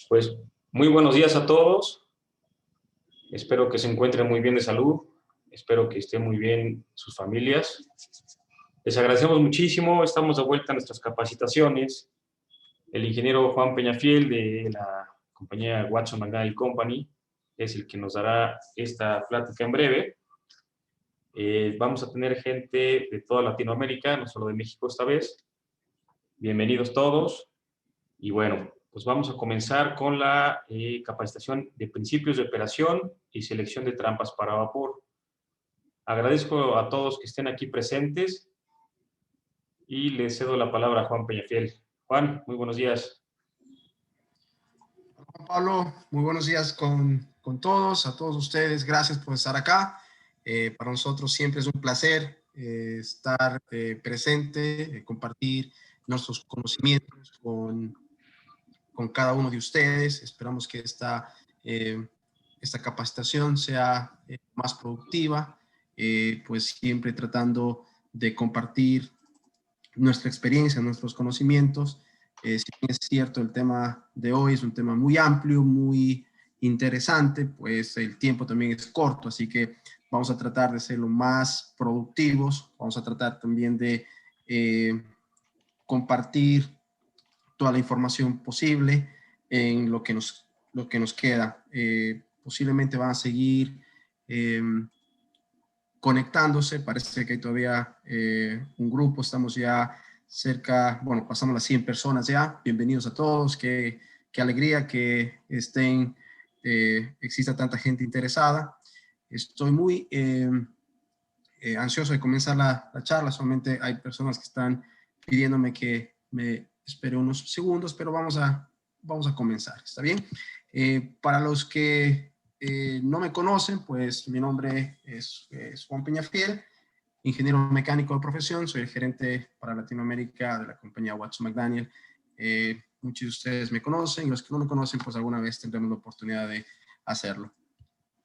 Pues muy buenos días a todos. Espero que se encuentren muy bien de salud. Espero que estén muy bien sus familias. Les agradecemos muchísimo. Estamos de vuelta a nuestras capacitaciones. El ingeniero Juan Peñafiel de la compañía Watson McDaniel Company es el que nos dará esta plática en breve. Vamos a tener gente de toda Latinoamérica, no solo de México esta vez. Bienvenidos todos. Y bueno, pues vamos a comenzar con la capacitación de principios de operación y selección de trampas para vapor. Agradezco a todos que estén aquí presentes y les cedo la palabra a Juan Peñafiel. Juan, muy buenos días. Juan Pablo, muy buenos días con todos, a todos ustedes. Gracias por estar acá. Para nosotros siempre es un placer estar presente, compartir nuestros conocimientos con cada uno de ustedes. Esperamos que esta capacitación sea más productiva, pues siempre tratando de compartir nuestra experiencia, nuestros conocimientos. Si bien es cierto, el tema de hoy es un tema muy amplio, muy interesante, pues el tiempo también es corto, así que vamos a tratar de ser lo más productivos, vamos a tratar también de compartir toda la información posible en lo que nos queda. Posiblemente van a seguir conectándose, parece que hay todavía un grupo, estamos ya cerca, bueno, pasamos las 100 personas ya. Bienvenidos a todos, qué alegría que exista tanta gente interesada. Estoy muy ansioso de comenzar la charla, solamente hay personas que están pidiéndome que me espere unos segundos, pero vamos a comenzar, ¿está bien? Para los que no me conocen, pues mi nombre es Juan Peñafiel, ingeniero mecánico de profesión, soy el gerente para Latinoamérica de la compañía Watson McDaniel. Muchos de ustedes me conocen, y los que no me conocen, pues alguna vez tendremos la oportunidad de hacerlo.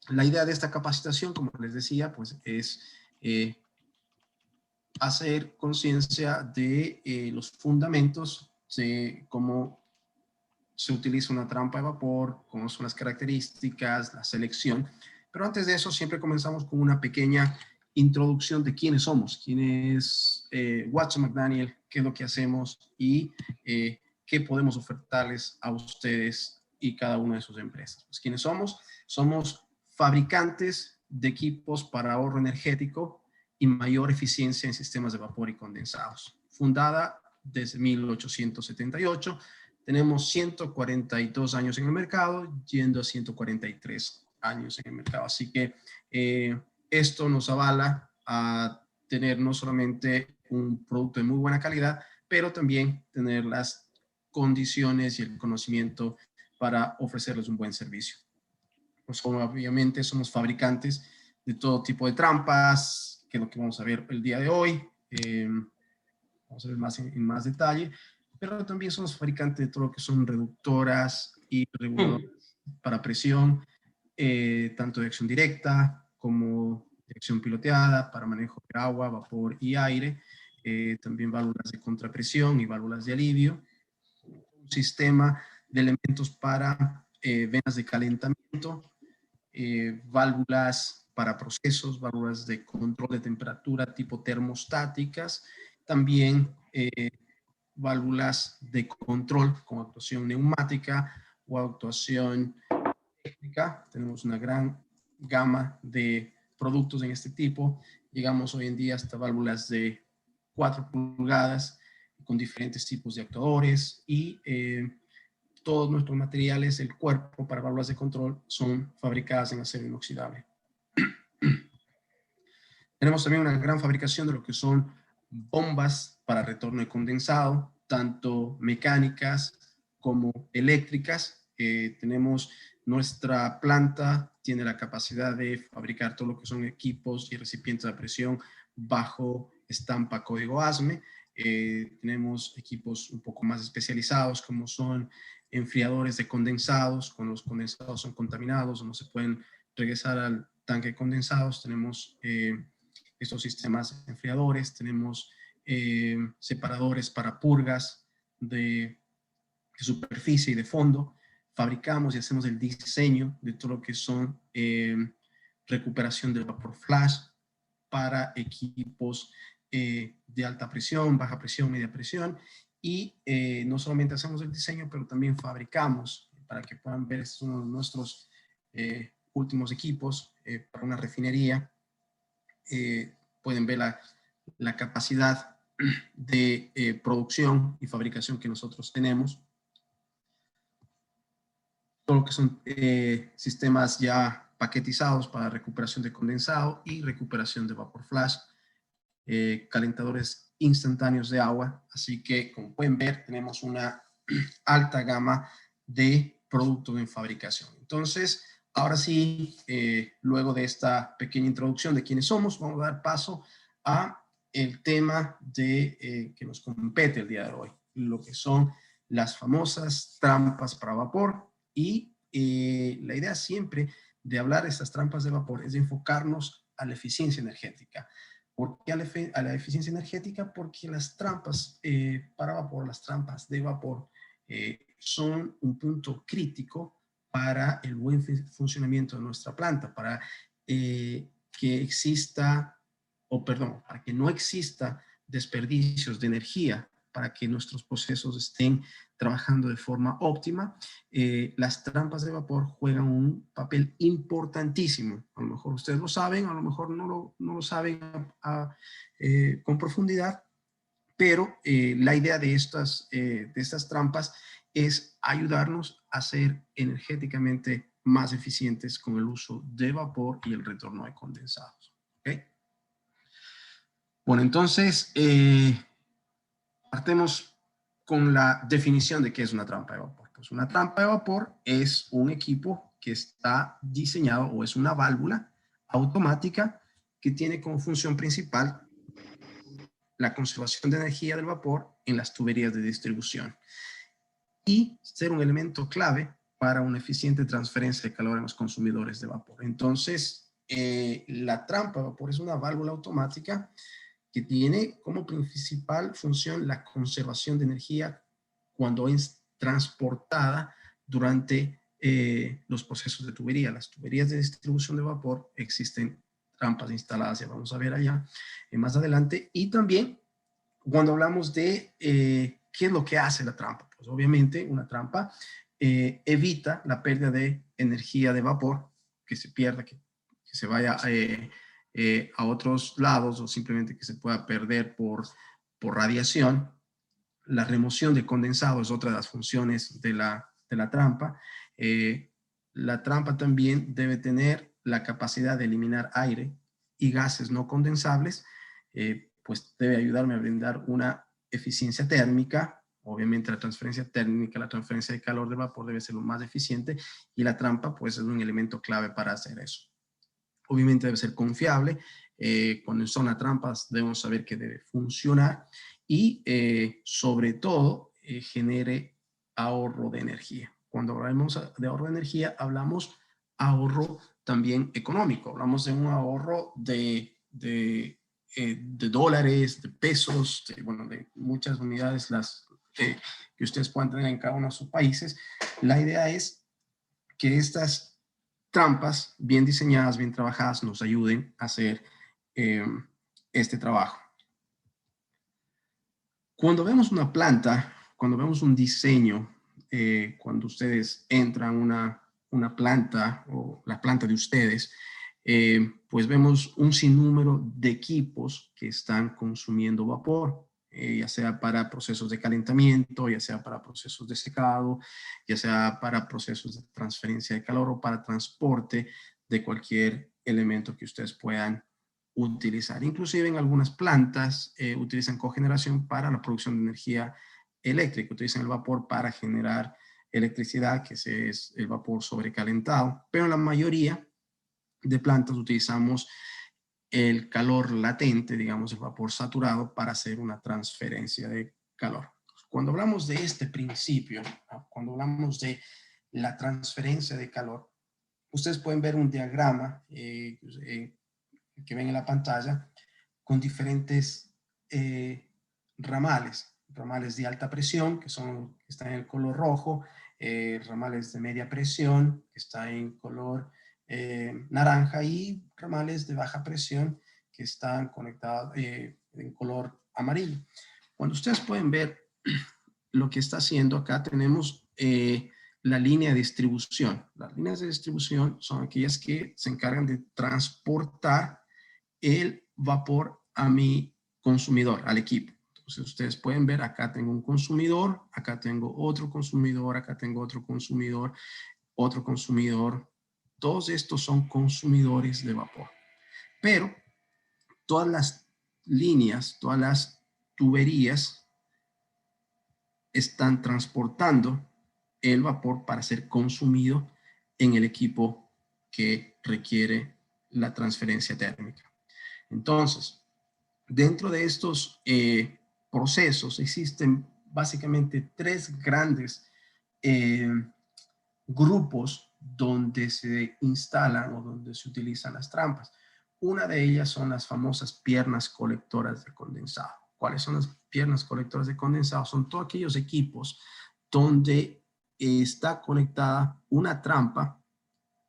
La idea de esta capacitación, como les decía, pues es hacer conciencia de los fundamentos de cómo se utiliza una trampa de vapor, cómo son las características, la selección. Pero antes de eso, siempre comenzamos con una pequeña introducción de quiénes somos, quién es Watson McDaniel, qué es lo que hacemos y qué podemos ofertarles a ustedes y cada una de sus empresas. Pues, ¿quiénes somos? Somos fabricantes de equipos para ahorro energético y mayor eficiencia en sistemas de vapor y condensados. Fundada desde 1878, tenemos 142 años en el mercado, yendo a 143 años en el mercado. Así que esto nos avala a tener no solamente un producto de muy buena calidad, pero también tener las condiciones y el conocimiento para ofrecerles un buen servicio. Pues obviamente somos fabricantes de todo tipo de trampas, que es lo que vamos a ver el día de hoy. Vamos a ver más en más detalle, pero también somos fabricantes de todo lo que son reductoras y reguladores para presión, tanto de acción directa como de acción piloteada para manejo de agua, vapor y aire, también válvulas de contrapresión y válvulas de alivio, un sistema de elementos para venas de calentamiento, válvulas para procesos, válvulas de control de temperatura tipo termostáticas, también válvulas de control con actuación neumática o actuación eléctrica. Tenemos una gran gama de productos en este tipo. Llegamos hoy en día hasta válvulas de 4 pulgadas con diferentes tipos de actuadores y todos nuestros materiales, el cuerpo para válvulas de control, son fabricadas en acero inoxidable. Tenemos también una gran fabricación de lo que son bombas para retorno de condensado, tanto mecánicas como eléctricas. Tenemos nuestra planta, tiene la capacidad de fabricar todo lo que son equipos y recipientes de presión bajo estampa código ASME. Tenemos equipos un poco más especializados, como son enfriadores de condensados. Cuando los condensados son contaminados o no se pueden regresar al tanque de condensados, tenemos estos sistemas enfriadores. Tenemos separadores para purgas de superficie y de fondo. fabricamos y hacemos el diseño de todo lo que son recuperación del vapor flash para equipos de alta presión, baja presión, media presión. Y no solamente hacemos el diseño, pero también fabricamos, para que puedan ver, este es uno de nuestros últimos equipos para una refinería. Pueden ver la capacidad de producción y fabricación que nosotros tenemos. Todo lo que son sistemas ya paquetizados para recuperación de condensado y recuperación de vapor flash, calentadores instantáneos de agua. Así que, como pueden ver, tenemos una alta gama de productos en fabricación. Entonces, ahora sí, luego de esta pequeña introducción de quiénes somos, vamos a dar paso a el tema que nos compete el día de hoy, lo que son las famosas trampas para vapor. Y la idea siempre de hablar de estas trampas de vapor es de enfocarnos a la eficiencia energética. ¿Por qué a la eficiencia energética? Porque las trampas para vapor, las trampas de vapor, son un punto crítico para el buen funcionamiento de nuestra planta, para que exista, para que no exista desperdicios de energía, para que nuestros procesos estén trabajando de forma óptima. Las trampas de vapor juegan un papel importantísimo. A lo mejor ustedes lo saben, a lo mejor no lo saben con profundidad, pero la idea de estas trampas es ayudarnos a ser energéticamente más eficientes con el uso de vapor y el retorno de condensados. ¿Okay? Bueno, entonces, partemos con la definición de qué es una trampa de vapor. Pues una trampa de vapor es un equipo que está diseñado, o es una válvula automática que tiene como función principal la conservación de energía del vapor en las tuberías de distribución y ser un elemento clave para una eficiente transferencia de calor en los consumidores de vapor. Entonces, la trampa de vapor es una válvula automática que tiene como principal función la conservación de energía cuando es transportada durante los procesos de tubería. Las tuberías de distribución de vapor, existen trampas instaladas, ya vamos a ver allá más adelante. Y también cuando hablamos de qué es lo que hace la trampa, pues obviamente una trampa evita la pérdida de energía de vapor, que se pierda, que se vaya a otros lados, o simplemente que se pueda perder por radiación. La remoción de condensado es otra de las funciones de la trampa. La trampa también debe tener la capacidad de eliminar aire y gases no condensables, pues debe ayudarme a brindar una eficiencia térmica. Obviamente la transferencia térmica, la transferencia de calor de vapor debe ser lo más eficiente, y la trampa pues es un elemento clave para hacer eso. Obviamente debe ser confiable. Cuando son las trampas debemos saber que debe funcionar y sobre todo genere ahorro de energía. Cuando hablamos de ahorro de energía, hablamos ahorro también económico. Hablamos de un ahorro de dólares, de pesos, de muchas unidades que ustedes puedan tener en cada uno de sus países. La idea es que estas trampas bien diseñadas, bien trabajadas, nos ayuden a hacer este trabajo. Cuando vemos una planta, cuando vemos un diseño, cuando ustedes entran a una planta o la planta de ustedes, pues vemos un sinnúmero de equipos que están consumiendo vapor, ya sea para procesos de calentamiento, ya sea para procesos de secado, ya sea para procesos de transferencia de calor o para transporte de cualquier elemento que ustedes puedan utilizar. Inclusive en algunas plantas utilizan cogeneración para la producción de energía eléctrica, utilizan el vapor para generar electricidad, que ese es el vapor sobrecalentado, pero en la mayoría de plantas utilizamos el calor latente, digamos el vapor saturado, para hacer una transferencia de calor. Cuando hablamos de este principio, cuando hablamos de la transferencia de calor, ustedes pueden ver un diagrama que ven en la pantalla con diferentes ramales. ramales de alta presión, que están en el color rojo, ramales de media presión, que está en color naranja, y ramales de baja presión, que están conectados en color amarillo. Cuando ustedes pueden ver lo que está haciendo acá, tenemos la línea de distribución. Las líneas de distribución son aquellas que se encargan de transportar el vapor a mi consumidor, al equipo. Entonces ustedes pueden ver, acá tengo un consumidor, acá tengo otro consumidor, acá tengo otro consumidor, otro consumidor. Todos estos son consumidores de vapor. Pero todas las líneas, todas las tuberías están transportando el vapor para ser consumido en el equipo que requiere la transferencia térmica. Entonces, dentro de estos procesos existen básicamente tres grandes grupos donde se instalan o donde se utilizan las trampas. Una de ellas son las famosas piernas colectoras de condensado. ¿Cuáles son las piernas colectoras de condensado? Son todos aquellos equipos donde está conectada una trampa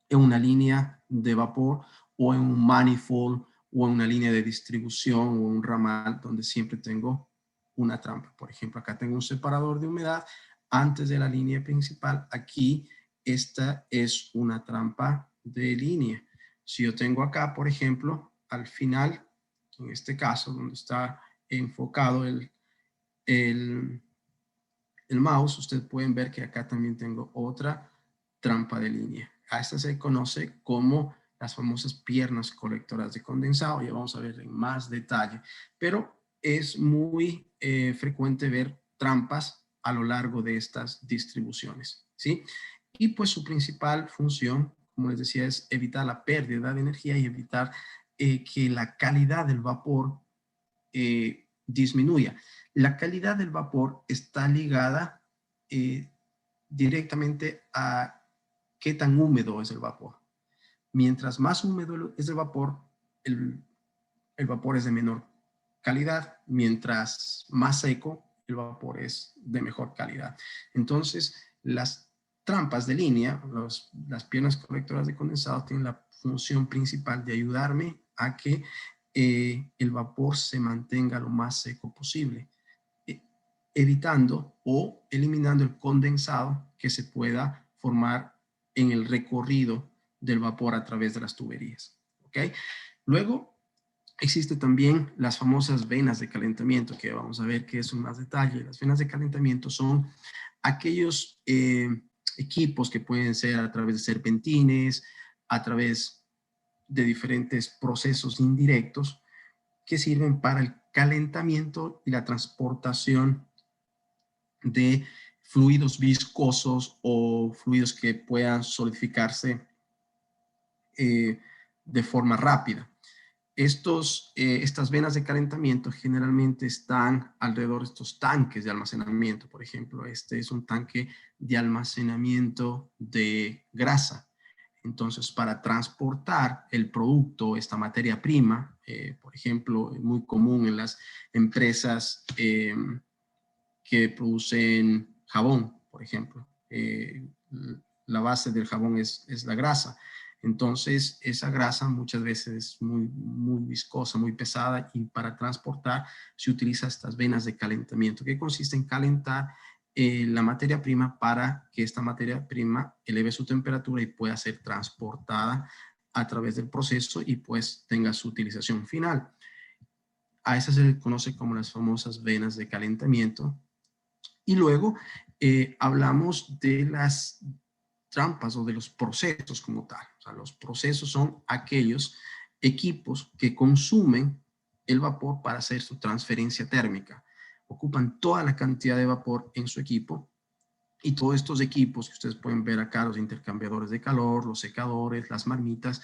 en una línea de vapor o en un manifold o en una línea de distribución o un ramal donde siempre tengo una trampa. Por ejemplo, acá tengo un separador de humedad antes de la línea principal. Aquí esta es una trampa de línea. Si yo tengo acá, por ejemplo, al final, en este caso, donde está enfocado el mouse, ustedes pueden ver que acá también tengo otra trampa de línea. A esta se conoce como las famosas piernas colectoras de condensado. Ya vamos a ver en más detalle, pero es muy frecuente ver trampas a lo largo de estas distribuciones, ¿sí? Y pues su principal función, como les decía, es evitar la pérdida de energía y evitar que la calidad del vapor disminuya. La calidad del vapor está ligada directamente a qué tan húmedo es el vapor. Mientras más húmedo es el vapor, el vapor es de menor calidad. Mientras más seco, el vapor es de mejor calidad. Entonces, las trampas de línea, las piernas colectoras de condensado, tienen la función principal de ayudarme a que el vapor se mantenga lo más seco posible, evitando o eliminando el condensado que se pueda formar en el recorrido del vapor a través de las tuberías. ¿Ok? Luego, existe también las famosas venas de calentamiento, que vamos a ver qué es en más detalle. Las venas de calentamiento son aquellos equipos que pueden ser a través de serpentines, a través de diferentes procesos indirectos que sirven para el calentamiento y la transportación de fluidos viscosos o fluidos que puedan solidificarse de forma rápida. Estas venas de calentamiento generalmente están alrededor de estos tanques de almacenamiento. Por ejemplo, este es un tanque de almacenamiento de grasa. Entonces, para transportar el producto, esta materia prima, por ejemplo, muy común en las empresas que producen jabón, por ejemplo. La base del jabón es la grasa. Entonces, esa grasa muchas veces es muy viscosa, muy pesada, y para transportar se utiliza estas venas de calentamiento, que consiste en calentar la materia prima para que esta materia prima eleve su temperatura y pueda ser transportada a través del proceso y pues tenga su utilización final. A esa se le conoce como las famosas venas de calentamiento. Y luego hablamos de las trampas o de los procesos como tal. O sea, los procesos son aquellos equipos que consumen el vapor para hacer su transferencia térmica. Ocupan toda la cantidad de vapor en su equipo, y todos estos equipos que ustedes pueden ver acá, los intercambiadores de calor, los secadores, las marmitas,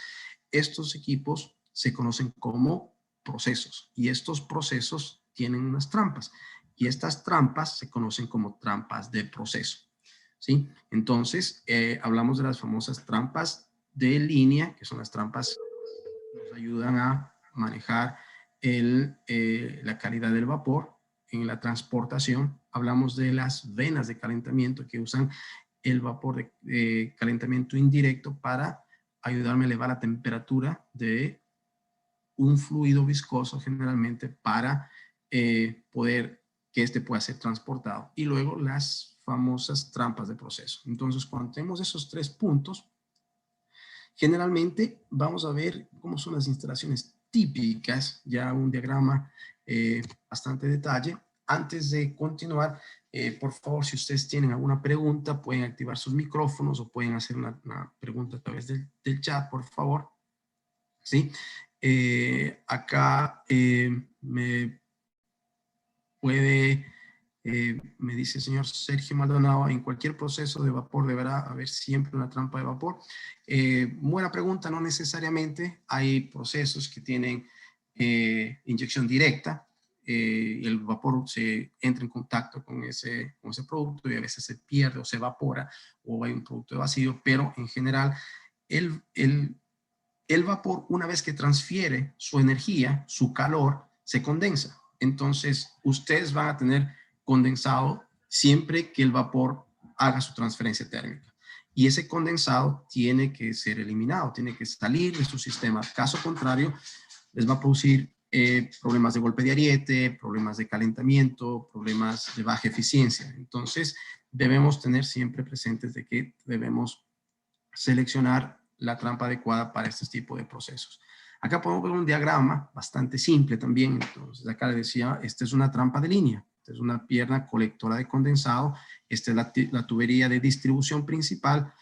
estos equipos se conocen como procesos, y estos procesos tienen unas trampas, y estas trampas se conocen como trampas de proceso, ¿sí? Entonces, hablamos de las famosas trampas de línea, que son las trampas que nos ayudan a manejar la calidad del vapor. en la transportación, hablamos de las venas de calentamiento que usan el vapor de calentamiento indirecto para ayudarme a elevar la temperatura de un fluido viscoso generalmente para poder que este pueda ser transportado. Y luego las famosas trampas de proceso. Entonces, cuando tenemos esos 3 puntos, generalmente vamos a ver cómo son las instalaciones típicas, ya un diagrama bastante detalle. Antes de continuar, por favor, si ustedes tienen alguna pregunta, pueden activar sus micrófonos o pueden hacer una pregunta a través del chat, por favor. ¿Sí? Acá me puede, me dice el señor Sergio Maldonado, en cualquier proceso de vapor deberá haber siempre una trampa de vapor. Buena pregunta, no necesariamente. Hay procesos que tienen inyección directa. El vapor se entra en contacto con ese producto y a veces se pierde o se evapora o hay un producto de vacío, pero en general el vapor, una vez que transfiere su energía, su calor, se condensa. Entonces, ustedes van a tener condensado siempre que el vapor haga su transferencia térmica. Y ese condensado tiene que ser eliminado, tiene que salir de su sistema. Caso contrario, les va a producir problemas de golpe de ariete, problemas de calentamiento, problemas de baja eficiencia. Entonces, debemos tener siempre presentes de que debemos seleccionar la trampa adecuada para este tipo de procesos. Acá podemos ver un diagrama bastante simple también. Entonces, acá le decía, esta es una trampa de línea. Esta es una pierna colectora de condensado. Esta es la tubería de distribución principal.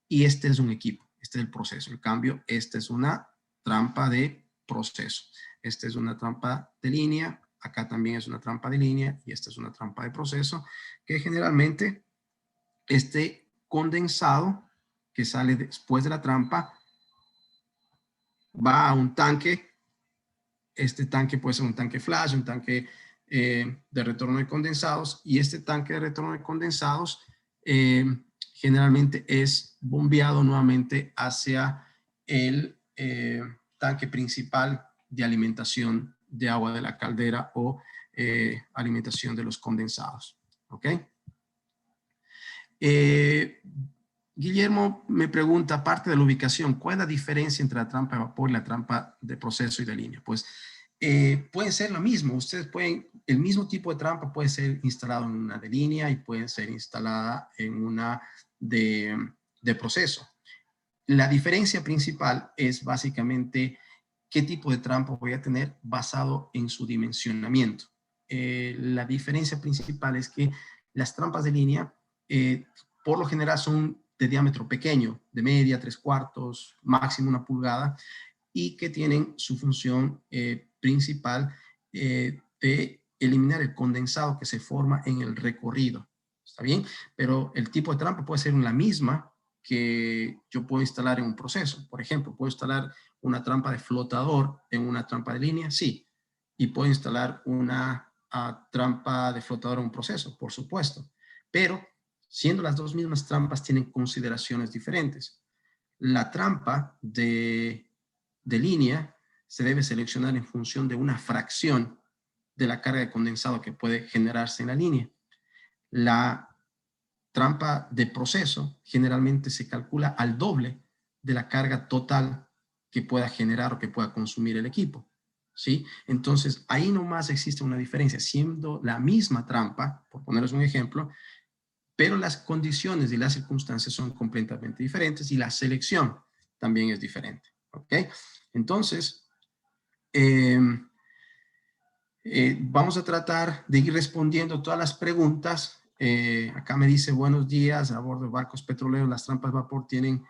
Y este es un equipo. Este es el proceso. En cambio, esta es una trampa de proceso. Esta es una trampa de línea. Acá también es una trampa de línea. Y esta es una trampa de proceso. Que generalmente este condensado que sale después de la trampa va a un tanque. Este tanque puede ser un tanque flash, un tanque de retorno de condensados, y este tanque de retorno de condensados generalmente es bombeado nuevamente hacia el tanque principal de alimentación de agua de la caldera o alimentación de los condensados. ¿Ok? Guillermo me pregunta, aparte de la ubicación, ¿cuál es la diferencia entre la trampa de vapor y la trampa de proceso y de línea? Pues pueden ser lo mismo. Ustedes pueden, el mismo tipo de trampa puede ser instalado en una de línea y puede ser instalada en una de proceso. La diferencia principal es básicamente qué tipo de trampa voy a tener basado en su dimensionamiento. La diferencia principal es que las trampas de línea por lo general son de diámetro pequeño, de media, 3/4, máximo 1 pulgada, y que tienen su función principal de eliminar el condensado que se forma en el recorrido. ¿Está bien? Pero el tipo de trampa puede ser la misma que yo puedo instalar en un proceso. Por ejemplo, ¿puedo instalar una trampa de flotador en una trampa de línea? Sí. ¿Y puedo instalar una trampa de flotador en un proceso? Por supuesto. Pero siendo las dos mismas trampas, tienen consideraciones diferentes. La trampa de línea se debe seleccionar en función de una fracción de la carga de condensado que puede generarse en la línea. La trampa de proceso generalmente se calcula al doble de la carga total que pueda generar o que pueda consumir el equipo. ¿Sí? Entonces, ahí nomás existe una diferencia, siendo la misma trampa, por ponerles un ejemplo, pero las condiciones y las circunstancias son completamente diferentes y la selección también es diferente. ¿Ok? Entonces, vamos a tratar de ir respondiendo todas las preguntas. Acá me dice, buenos días, a bordo de barcos petroleros, las trampas de vapor tienen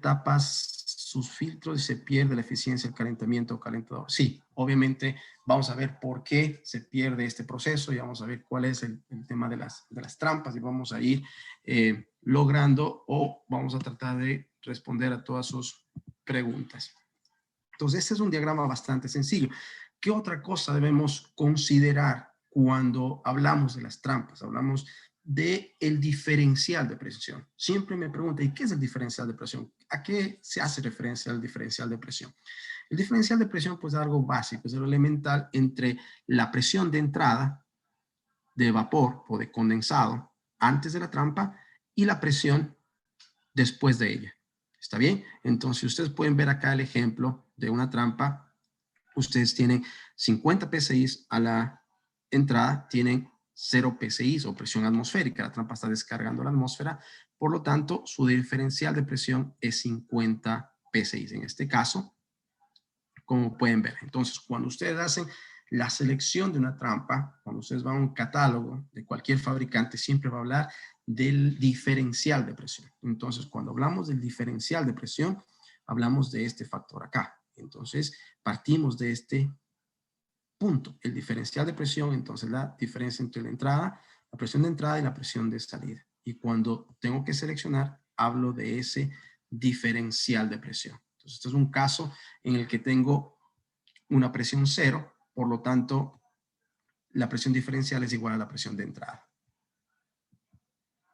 tapas sus filtros y se pierde la eficiencia del calentamiento o calentador. Sí, obviamente vamos a ver por qué se pierde este proceso y vamos a ver cuál es el tema de las trampas y vamos a ir logrando o vamos a tratar de responder a todas sus preguntas. Entonces, este es un diagrama bastante sencillo. ¿Qué otra cosa debemos considerar cuando hablamos de las trampas? Hablamos del diferencial de presión. Siempre me preguntan, ¿y qué es el diferencial de presión? ¿A qué se hace referencia al diferencial de presión? El diferencial de presión, pues, es algo básico, es algo elemental entre la presión de entrada de vapor o de condensado antes de la trampa y la presión después de ella. ¿Está bien? Entonces, ustedes pueden ver acá el ejemplo de una trampa. Ustedes tienen 50 psi a la entrada, tienen 0 psi o presión atmosférica. La trampa está descargando la atmósfera. Por lo tanto, su diferencial de presión es 50 psi. En este caso, como pueden ver. Entonces, cuando ustedes hacen la selección de una trampa, cuando ustedes van a un catálogo de cualquier fabricante, siempre va a hablar del diferencial de presión. Entonces, cuando hablamos del diferencial de presión, hablamos de este factor acá. Entonces, partimos de este punto. El diferencial de presión, entonces la diferencia entre la entrada, la presión de entrada y la presión de salida. Y cuando tengo que seleccionar, hablo de ese diferencial de presión. Entonces, este es un caso en el que tengo una presión cero, por lo tanto, la presión diferencial es igual a la presión de entrada.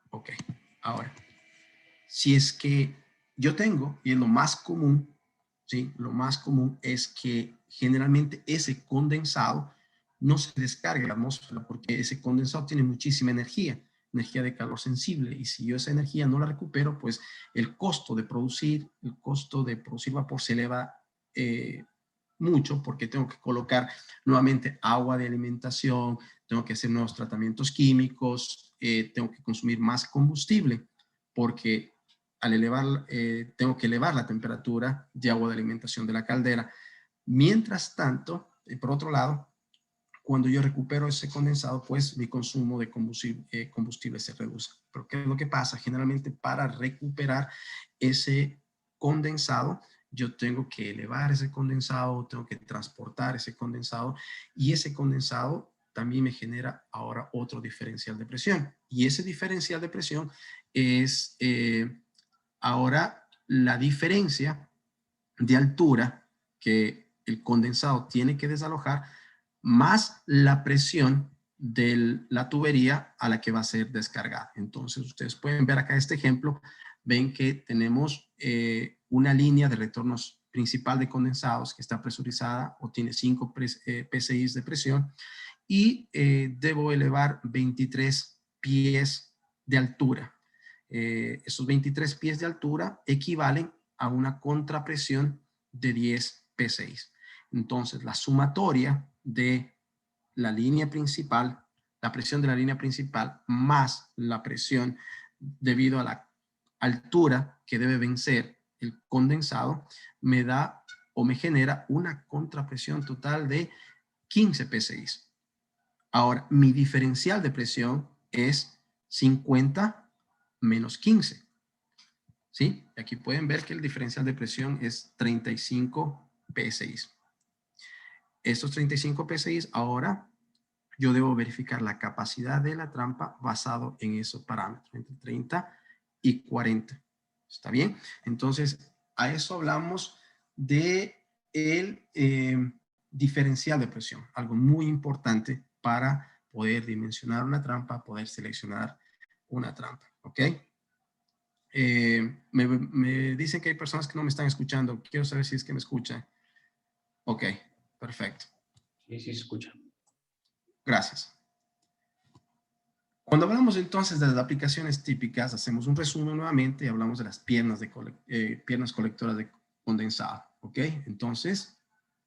Ok, ahora, si es que yo tengo, y es lo más común, ¿sí? Lo más común es que generalmente ese condensado no se descargue en la atmósfera porque ese condensado tiene muchísima energía, energía de calor sensible, y si yo esa energía no la recupero, pues el costo de producir vapor se eleva mucho porque tengo que colocar nuevamente agua de alimentación, tengo que hacer nuevos tratamientos químicos, tengo que consumir más combustible porque al elevar, tengo que elevar la temperatura de agua de alimentación de la caldera. Mientras tanto, por otro lado, cuando yo recupero ese condensado, pues mi consumo de combustible se reduce. Pero ¿qué es lo que pasa? Generalmente para recuperar ese condensado, yo tengo que elevar ese condensado, tengo que transportar ese condensado y ese condensado también me genera ahora otro diferencial de presión. Y ese diferencial de presión es ahora la diferencia de altura que el condensado tiene que desalojar más la presión de la tubería a la que va a ser descargada. Entonces, ustedes pueden ver acá este ejemplo, ven que tenemos una línea de retornos principal de condensados que está presurizada o tiene 5 psi de presión y debo elevar 23 pies de altura. Esos 23 pies de altura equivalen a una contrapresión de 10 psi. Entonces, la sumatoria de la línea principal, la presión de la línea principal, más la presión debido a la altura que debe vencer el condensado, me da o me genera una contrapresión total de 15 psi. Ahora, mi diferencial de presión es 50 menos 15. ¿Sí? Aquí pueden ver que el diferencial de presión es 35 psi. Estos 35 psi, ahora yo debo verificar la capacidad de la trampa basado en esos parámetros, entre 30 y 40. ¿Está bien? Entonces, a eso hablamos de el diferencial de presión, algo muy importante para poder dimensionar una trampa, poder seleccionar una trampa. ¿Ok? Me dicen que hay personas que no me están escuchando. Quiero saber si es que me escuchan. Ok, perfecto. Sí, sí se escucha. Gracias. Cuando hablamos entonces de las aplicaciones típicas, hacemos un resumen nuevamente y hablamos de las piernas colectoras de condensado. ¿Ok? Entonces,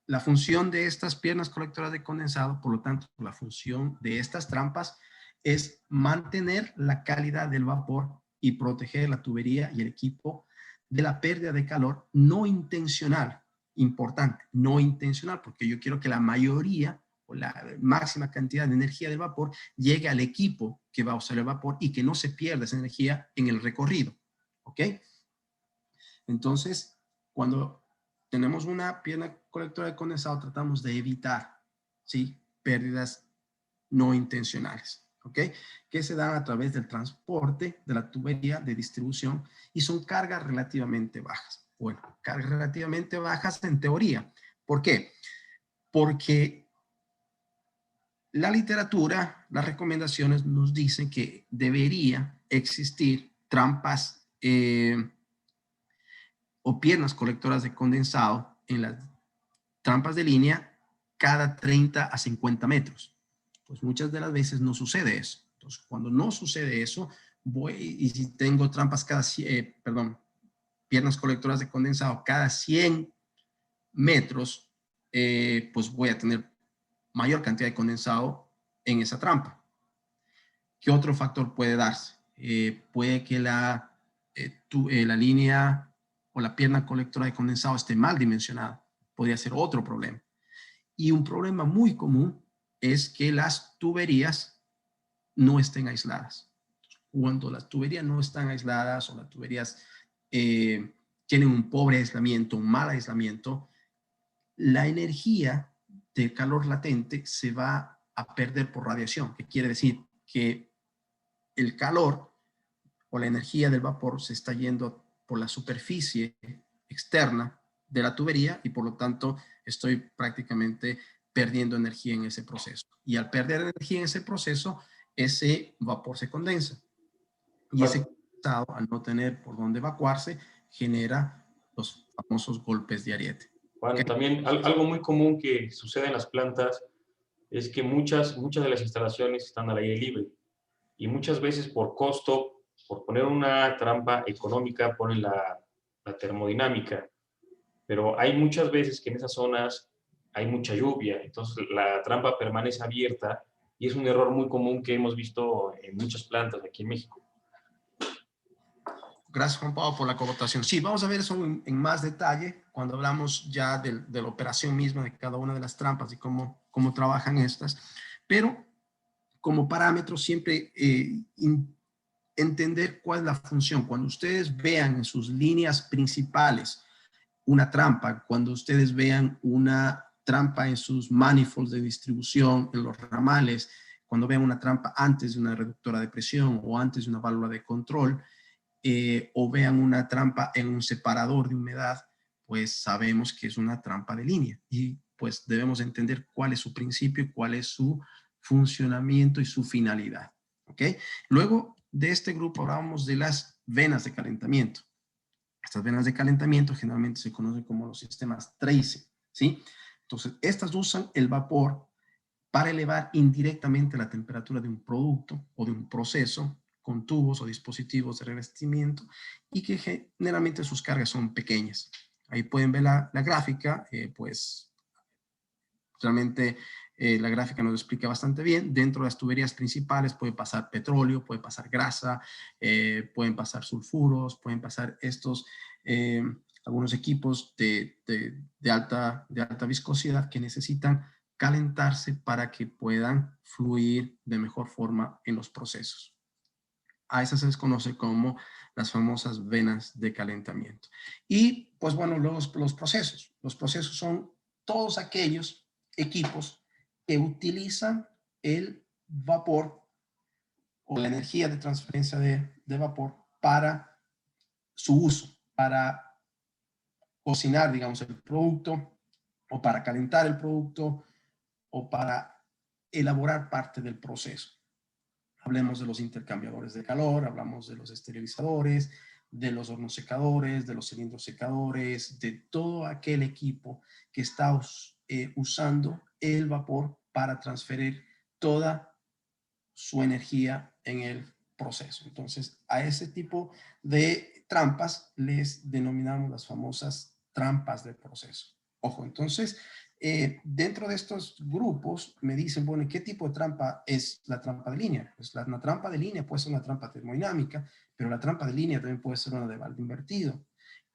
la función de estas piernas colectoras de condensado, por lo tanto, la función de estas trampas es mantener la calidad del vapor y proteger la tubería y el equipo de la pérdida de calor no intencional. Importante, no intencional, porque yo quiero que la mayoría o la máxima cantidad de energía del vapor llegue al equipo que va a usar el vapor y que no se pierda esa energía en el recorrido. ¿Ok? Entonces, cuando tenemos una pierna colectora de condensado, tratamos de evitar, ¿sí?, pérdidas no intencionales, ¿ok? Que se dan a través del transporte de la tubería de distribución y son cargas relativamente bajas. Bueno, cargas relativamente bajas en teoría. ¿Por qué? Porque la literatura las recomendaciones nos dicen que debería existir trampas o piernas colectoras de condensado en las trampas de línea cada 30 a 50 metros. Pues muchas de las veces no sucede eso. Entonces, cuando no sucede eso, y si tengo trampas piernas colectoras de condensado cada 100 metros, pues voy a tener mayor cantidad de condensado en esa trampa. ¿Qué otro factor puede darse? Puede que la línea o la pierna colectora de condensado esté mal dimensionada. Podría ser otro problema. Y un problema muy común es que las tuberías no estén aisladas. Cuando las tuberías no están aisladas o las tuberías tienen un pobre aislamiento, un mal aislamiento, la energía del calor latente se va a perder por radiación, que quiere decir que el calor o la energía del vapor se está yendo por la superficie externa de la tubería y por lo tanto estoy prácticamente perdiendo energía en ese proceso. Y al perder energía en ese proceso, ese vapor se condensa. Y ese condensado, al no tener por dónde evacuarse, genera los famosos golpes de ariete. Juan, también algo muy común que sucede en las plantas es que muchas de las instalaciones están al aire libre y muchas veces por costo, por poner una trampa económica, ponen la termodinámica, pero hay muchas veces que en esas zonas hay mucha lluvia, entonces la trampa permanece abierta y es un error muy común que hemos visto en muchas plantas aquí en México. Gracias, Juan Pablo, por la colocación. Sí, vamos a ver eso en más detalle cuando hablamos ya de la operación misma de cada una de las trampas y cómo trabajan estas. Pero como parámetro siempre entender cuál es la función. Cuando ustedes vean en sus líneas principales una trampa, cuando ustedes vean una trampa en sus manifolds de distribución, en los ramales, cuando vean una trampa antes de una reductora de presión o antes de una válvula de control, o vean una trampa en un separador de humedad, pues sabemos que es una trampa de línea y pues debemos entender cuál es su principio y cuál es su funcionamiento y su finalidad. ¿Ok? Luego de este grupo hablamos de las venas de calentamiento. Estas venas de calentamiento generalmente se conocen como los sistemas Tracy, ¿sí? Entonces, estas usan el vapor para elevar indirectamente la temperatura de un producto o de un proceso con tubos o dispositivos de revestimiento y que generalmente sus cargas son pequeñas. Ahí pueden ver la gráfica, pues realmente la gráfica nos explica bastante bien. Dentro de las tuberías principales puede pasar petróleo, puede pasar grasa, pueden pasar sulfuros, pueden pasar algunos equipos de alta viscosidad que necesitan calentarse para que puedan fluir de mejor forma en los procesos. A esas se les conoce como las famosas venas de calentamiento. Y pues bueno, los procesos. Los procesos son todos aquellos equipos que utilizan el vapor o la energía de transferencia de vapor para su uso, para cocinar, digamos, el producto o para calentar el producto o para elaborar parte del proceso. Hablemos de los intercambiadores de calor, hablamos de los esterilizadores, de los hornos secadores, de los cilindros secadores, de todo aquel equipo que está usando el vapor para transferir toda su energía en el proceso. Entonces, a ese tipo de trampas les denominamos las famosas trampas de proceso. Ojo, entonces, dentro de estos grupos me dicen, bueno, ¿qué tipo de trampa es la trampa de línea? Pues una trampa de línea puede ser una trampa termodinámica, pero la trampa de línea también puede ser una de balde invertido.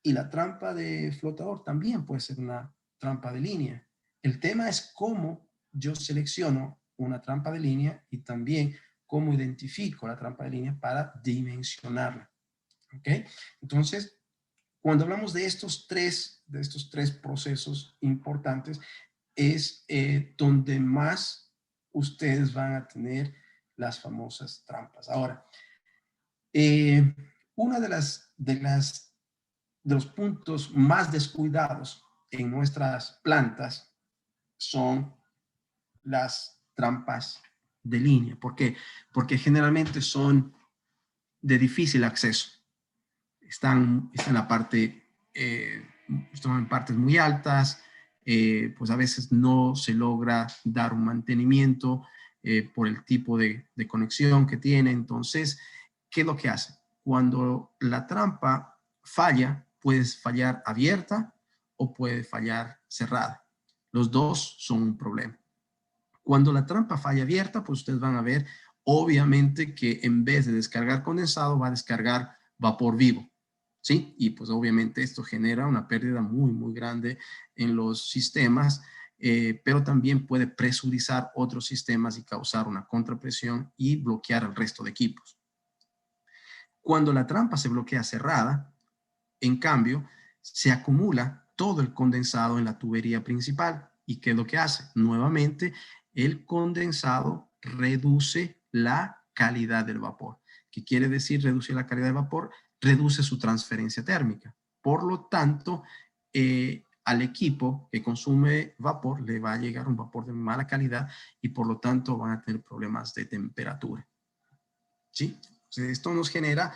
Y la trampa de flotador también puede ser una trampa de línea. El tema es cómo yo selecciono una trampa de línea y también cómo identifico la trampa de línea para dimensionarla. ¿Ok? Entonces, cuando hablamos de estos tres procesos importantes, es donde más ustedes van a tener las famosas trampas. Ahora, una de los puntos más descuidados en nuestras plantas son las trampas de línea. ¿Por qué? Porque generalmente son de difícil acceso. Están en la parte, están en partes muy altas, pues a veces no se logra dar un mantenimiento por el tipo de conexión que tiene. Entonces, ¿qué es lo que hace? Cuando la trampa falla, puede fallar abierta o puede fallar cerrada. Los dos son un problema. Cuando la trampa falla abierta, pues ustedes van a ver, obviamente, que en vez de descargar condensado, va a descargar vapor vivo, ¿sí? Y pues obviamente esto genera una pérdida muy, muy grande en los sistemas, pero también puede presurizar otros sistemas y causar una contrapresión y bloquear al resto de equipos. Cuando la trampa se bloquea cerrada, en cambio, se acumula todo el condensado en la tubería principal. ¿Y qué es lo que hace? Nuevamente, el condensado reduce la calidad del vapor. ¿Qué quiere decir reducir la calidad del vapor? Reduce su transferencia térmica. Por lo tanto, al equipo que consume vapor le va a llegar un vapor de mala calidad y por lo tanto van a tener problemas de temperatura. ¿Sí? Entonces, esto nos genera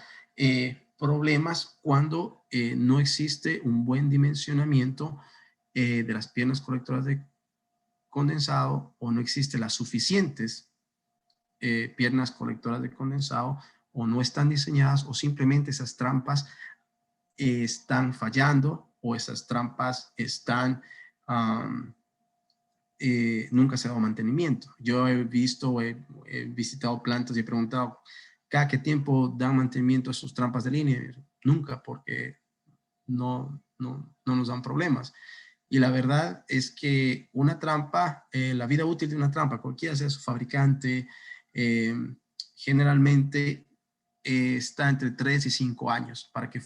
problemas cuando no existe un buen dimensionamiento de las piernas colectoras de condensado o no existen las suficientes piernas colectoras de condensado o no están diseñadas o simplemente esas trampas están fallando o esas trampas están nunca se ha dado mantenimiento. Yo he visto, he visitado plantas y he preguntado cada qué tiempo dan mantenimiento a sus trampas de línea. Nunca, porque no nos dan problemas. Y la verdad es que una trampa, la vida útil de una trampa, cualquiera sea su fabricante, generalmente está entre 3 y 5 años para que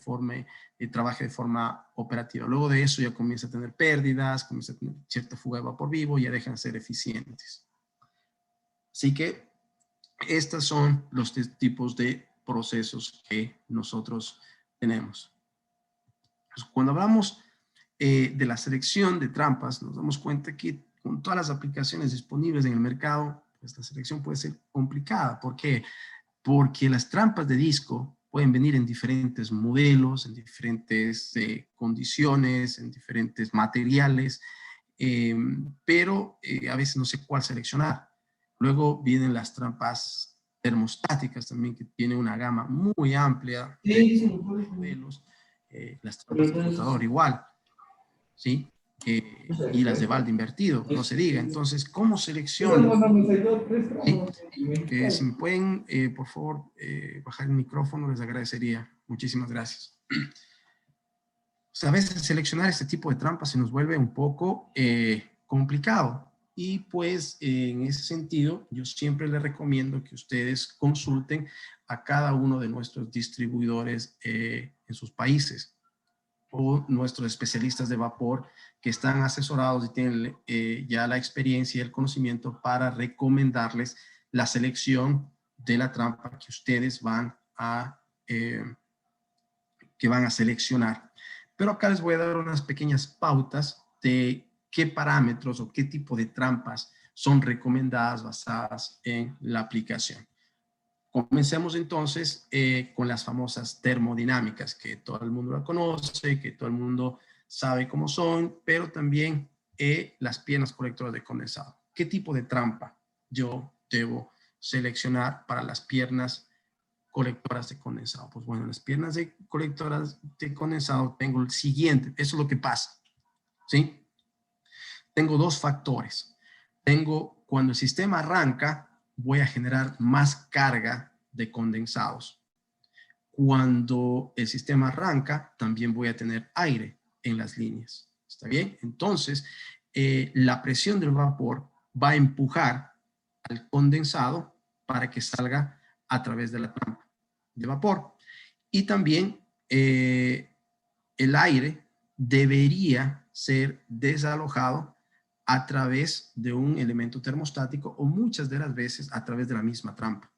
trabaje de forma operativa. Luego de eso ya comienza a tener pérdidas, comienza a tener cierta fuga de vapor vivo, ya dejan de ser eficientes. Así que estos son los tipos de procesos que nosotros tenemos. Cuando hablamos de la selección de trampas, nos damos cuenta que con todas las aplicaciones disponibles en el mercado, pues la selección puede ser complicada. ¿Por qué? Porque las trampas de disco pueden venir en diferentes modelos, en diferentes condiciones, en diferentes materiales, pero a veces no sé cuál seleccionar. Luego vienen las trampas termostáticas también, que tienen una gama muy amplia de modelos. Las trampas de rotador igual, ¿sí? Y las de balde invertido, no se diga. Entonces, ¿cómo selecciono? ¿Sí? Si me pueden, por favor, bajar el micrófono, les agradecería. Muchísimas gracias. O sea, a veces seleccionar este tipo de trampas se nos vuelve un poco complicado. Y pues en ese sentido, yo siempre les recomiendo que ustedes consulten a cada uno de nuestros distribuidores en sus países o nuestros especialistas de vapor que están asesorados y tienen ya la experiencia y el conocimiento para recomendarles la selección de la trampa que ustedes van a seleccionar. Pero acá les voy a dar unas pequeñas pautas de qué parámetros o qué tipo de trampas son recomendadas basadas en la aplicación. Comencemos entonces con las famosas termodinámicas, que todo el mundo la conoce, que todo el mundo sabe cómo son, pero también las piernas colectoras de condensado. ¿Qué tipo de trampa yo debo seleccionar para las piernas colectoras de condensado? Pues bueno, las piernas colectoras de condensado tengo el siguiente, eso es lo que pasa, ¿sí? Tengo dos factores. Tengo, cuando el sistema arranca, voy a generar más carga de condensados. Cuando el sistema arranca, también voy a tener aire en las líneas. ¿Está bien? Entonces, la presión del vapor va a empujar al condensado para que salga a través de la trampa de vapor. Y también el aire debería ser desalojado a través de un elemento termostático o muchas de las veces a través de la misma trampa.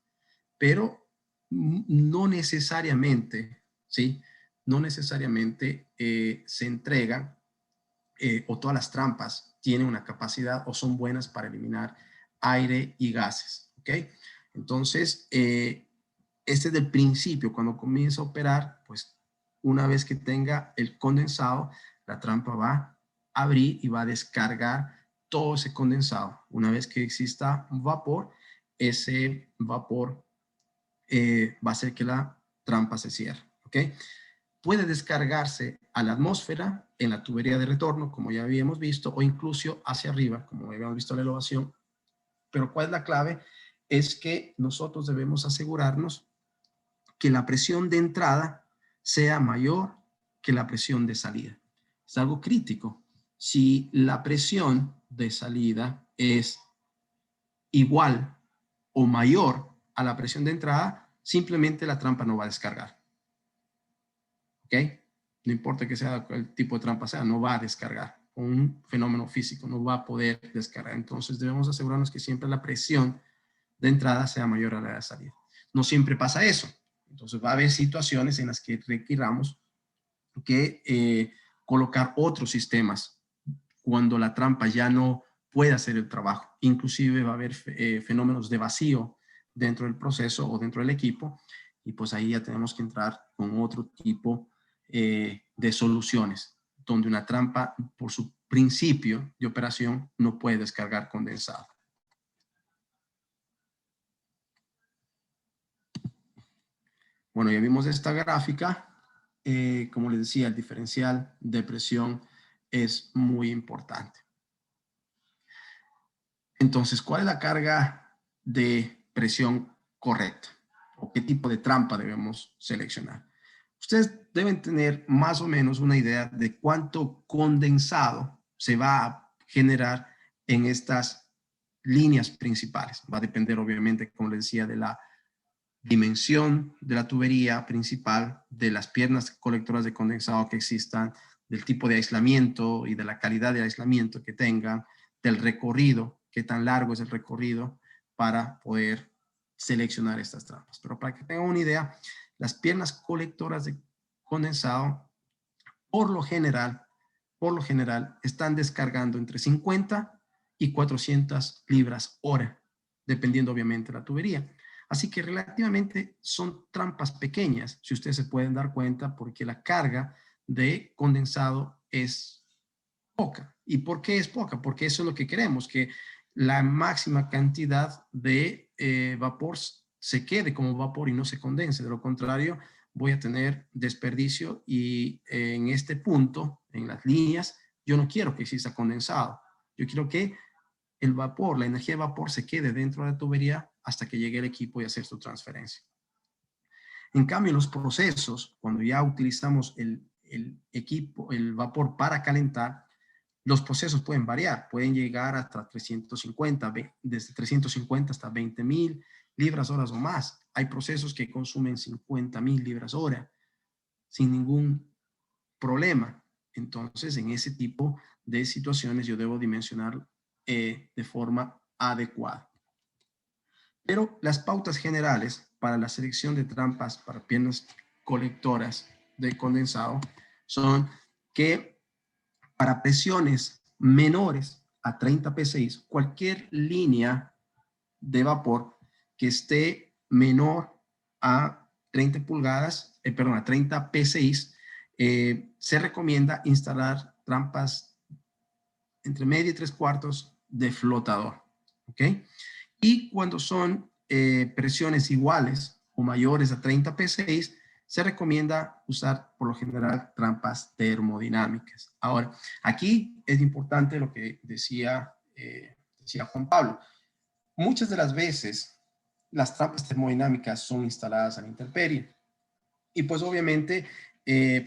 Pero no necesariamente, ¿sí? No necesariamente se entregan o todas las trampas tienen una capacidad o son buenas para eliminar aire y gases. ¿ok? Entonces, este es el principio. Cuando comienza a operar, pues una vez que tenga el condensado, la trampa va a abrir y va a descargar todo ese condensado. Una vez que exista vapor, ese vapor va a hacer que la trampa se cierre, ¿ok? Puede descargarse a la atmósfera en la tubería de retorno, como ya habíamos visto, o incluso hacia arriba, como habíamos visto en la elevación. Pero ¿cuál es la clave? Es que nosotros debemos asegurarnos que la presión de entrada sea mayor que la presión de salida. Es algo crítico. Si la presión de salida es igual o mayor a la presión de entrada, simplemente la trampa no va a descargar. ¿Ok? No importa que sea el tipo de trampa sea, no va a descargar. Un fenómeno físico no va a poder descargar. Entonces debemos asegurarnos que siempre la presión de entrada sea mayor a la de salida. No siempre pasa eso. Entonces va a haber situaciones en las que requiramos que colocar otros sistemas cuando la trampa ya no puede hacer el trabajo. Inclusive va a haber fenómenos de vacío dentro del proceso o dentro del equipo, y pues ahí ya tenemos que entrar con otro tipo de soluciones, donde una trampa por su principio de operación no puede descargar condensado. Bueno, ya vimos esta gráfica. Como les decía, el diferencial de presión es muy importante. Entonces, ¿cuál es la carga de presión correcta? ¿O qué tipo de trampa debemos seleccionar? Ustedes deben tener más o menos una idea de cuánto condensado se va a generar en estas líneas principales. Va a depender, obviamente, como les decía, de la dimensión de la tubería principal, de las piernas colectoras de condensado que existan, del tipo de aislamiento y de la calidad de aislamiento que tengan, del recorrido, qué tan largo es el recorrido para poder seleccionar estas trampas. Pero para que tengan una idea, las piernas colectoras de condensado, por lo general, están descargando entre 50 y 400 libras hora, dependiendo obviamente de la tubería. Así que relativamente son trampas pequeñas, si ustedes se pueden dar cuenta, porque la carga de condensado es poca. ¿Y por qué es poca? Porque eso es lo que queremos, que la máxima cantidad de vapor se quede como vapor y no se condense. De lo contrario, voy a tener desperdicio y en este punto, en las líneas, yo no quiero que exista condensado. Yo quiero que el vapor, la energía de vapor se quede dentro de la tubería hasta que llegue el equipo y hacer su transferencia. En cambio, en los procesos, cuando ya utilizamos el equipo, el vapor para calentar, los procesos pueden variar, pueden llegar hasta 350, desde 350 hasta 20,000 libras horas o más. Hay procesos que consumen 50,000 libras hora sin ningún problema. Entonces, en ese tipo de situaciones yo debo dimensionar de forma adecuada. Pero las pautas generales para la selección de trampas para piernas colectoras de condensado son que para presiones menores a 30 psi, cualquier línea de vapor que esté menor a 30 pulgadas, a 30 psi, se recomienda instalar trampas entre media y 3/4 de flotador, ¿ok? Y cuando son presiones iguales o mayores a 30 psi, se recomienda usar por lo general trampas termodinámicas. Ahora, aquí es importante lo que decía Juan Pablo. Muchas de las veces las trampas termodinámicas son instaladas a la intemperie y pues obviamente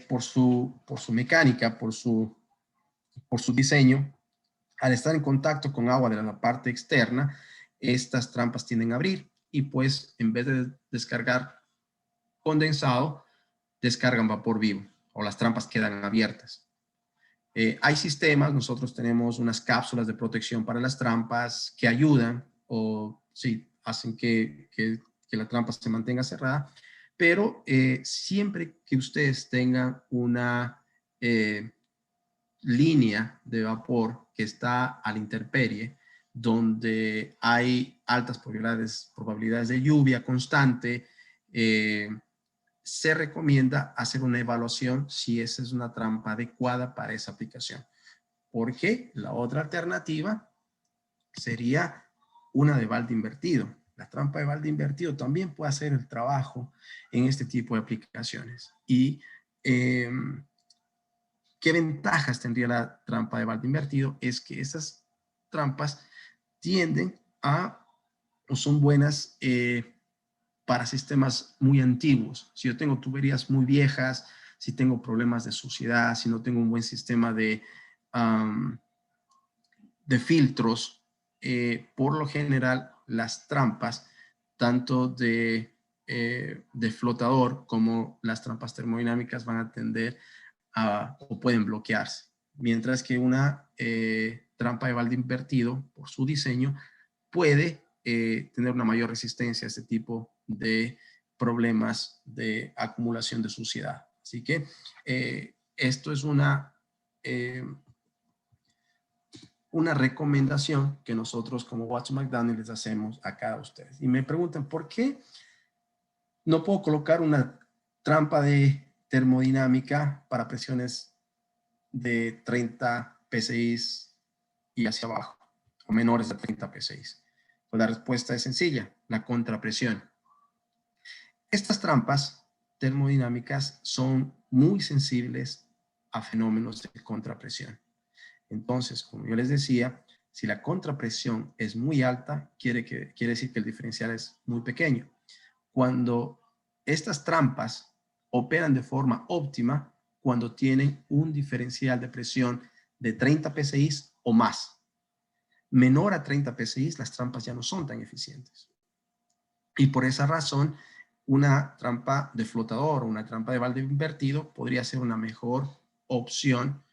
por su mecánica, por su diseño, al estar en contacto con agua de la parte externa, estas trampas tienden a abrir y pues en vez de descargar condensado, descargan vapor vivo o las trampas quedan abiertas. Hay sistemas, nosotros tenemos unas cápsulas de protección para las trampas que ayudan o sí, hacen que la trampa se mantenga cerrada, pero siempre que ustedes tengan una línea de vapor que está a la intemperie, donde hay altas probabilidades de lluvia constante, se recomienda hacer una evaluación si esa es una trampa adecuada para esa aplicación. Porque la otra alternativa sería una de balde invertido. La trampa de balde invertido también puede hacer el trabajo en este tipo de aplicaciones. Y ¿qué ventajas tendría la trampa de balde invertido? Es que esas trampas tienden a, o son buenas para sistemas muy antiguos. Si yo tengo tuberías muy viejas, si tengo problemas de suciedad, si no tengo un buen sistema de filtros, por lo general las trampas, tanto de flotador como las trampas termodinámicas van a tender o pueden bloquearse. Mientras que una trampa de balde invertido, por su diseño, puede tener una mayor resistencia a este tipo de problemas de acumulación de suciedad. Así que esto es una recomendación que nosotros como Watson McDaniel les hacemos a cada ustedes. Y me preguntan, ¿por qué no puedo colocar una trampa de termodinámica para presiones de 30 psi y hacia abajo, o menores de 30 psi? Pues la respuesta es sencilla, la contrapresión. Estas trampas termodinámicas son muy sensibles a fenómenos de contrapresión. Entonces, como yo les decía, si la contrapresión es muy alta, quiere decir que el diferencial es muy pequeño. Cuando estas trampas operan de forma óptima, cuando tienen un diferencial de presión de 30 psi o más. Menor a 30 psi, las trampas ya no son tan eficientes. Y por esa razón, una trampa de flotador o una trampa de balde invertido podría ser una mejor opción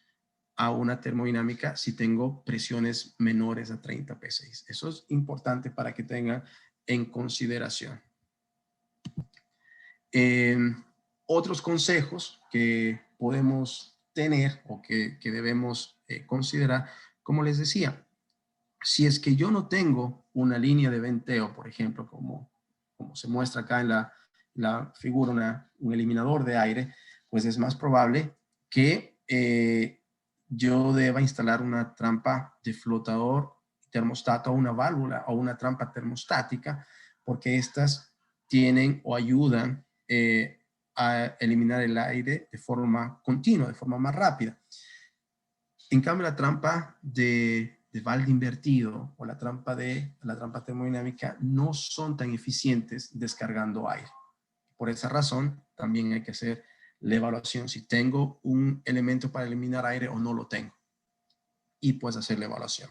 a una termodinámica si tengo presiones menores a 30 psi. Eso es importante para que tengan en consideración. Otros consejos que podemos tener o que debemos considerar, como les decía, si es que yo no tengo una línea de venteo, por ejemplo, como se muestra acá en la figura, un eliminador de aire, pues es más probable que yo deba instalar una trampa de flotador termostato o una válvula o una trampa termostática, porque estas tienen o ayudan a eliminar el aire de forma continua, de forma más rápida. En cambio, la trampa de balde invertido o la trampa termodinámica no son tan eficientes descargando aire. Por esa razón, también hay que hacer la evaluación si tengo un elemento para eliminar aire o no lo tengo. Y pues hacer la evaluación.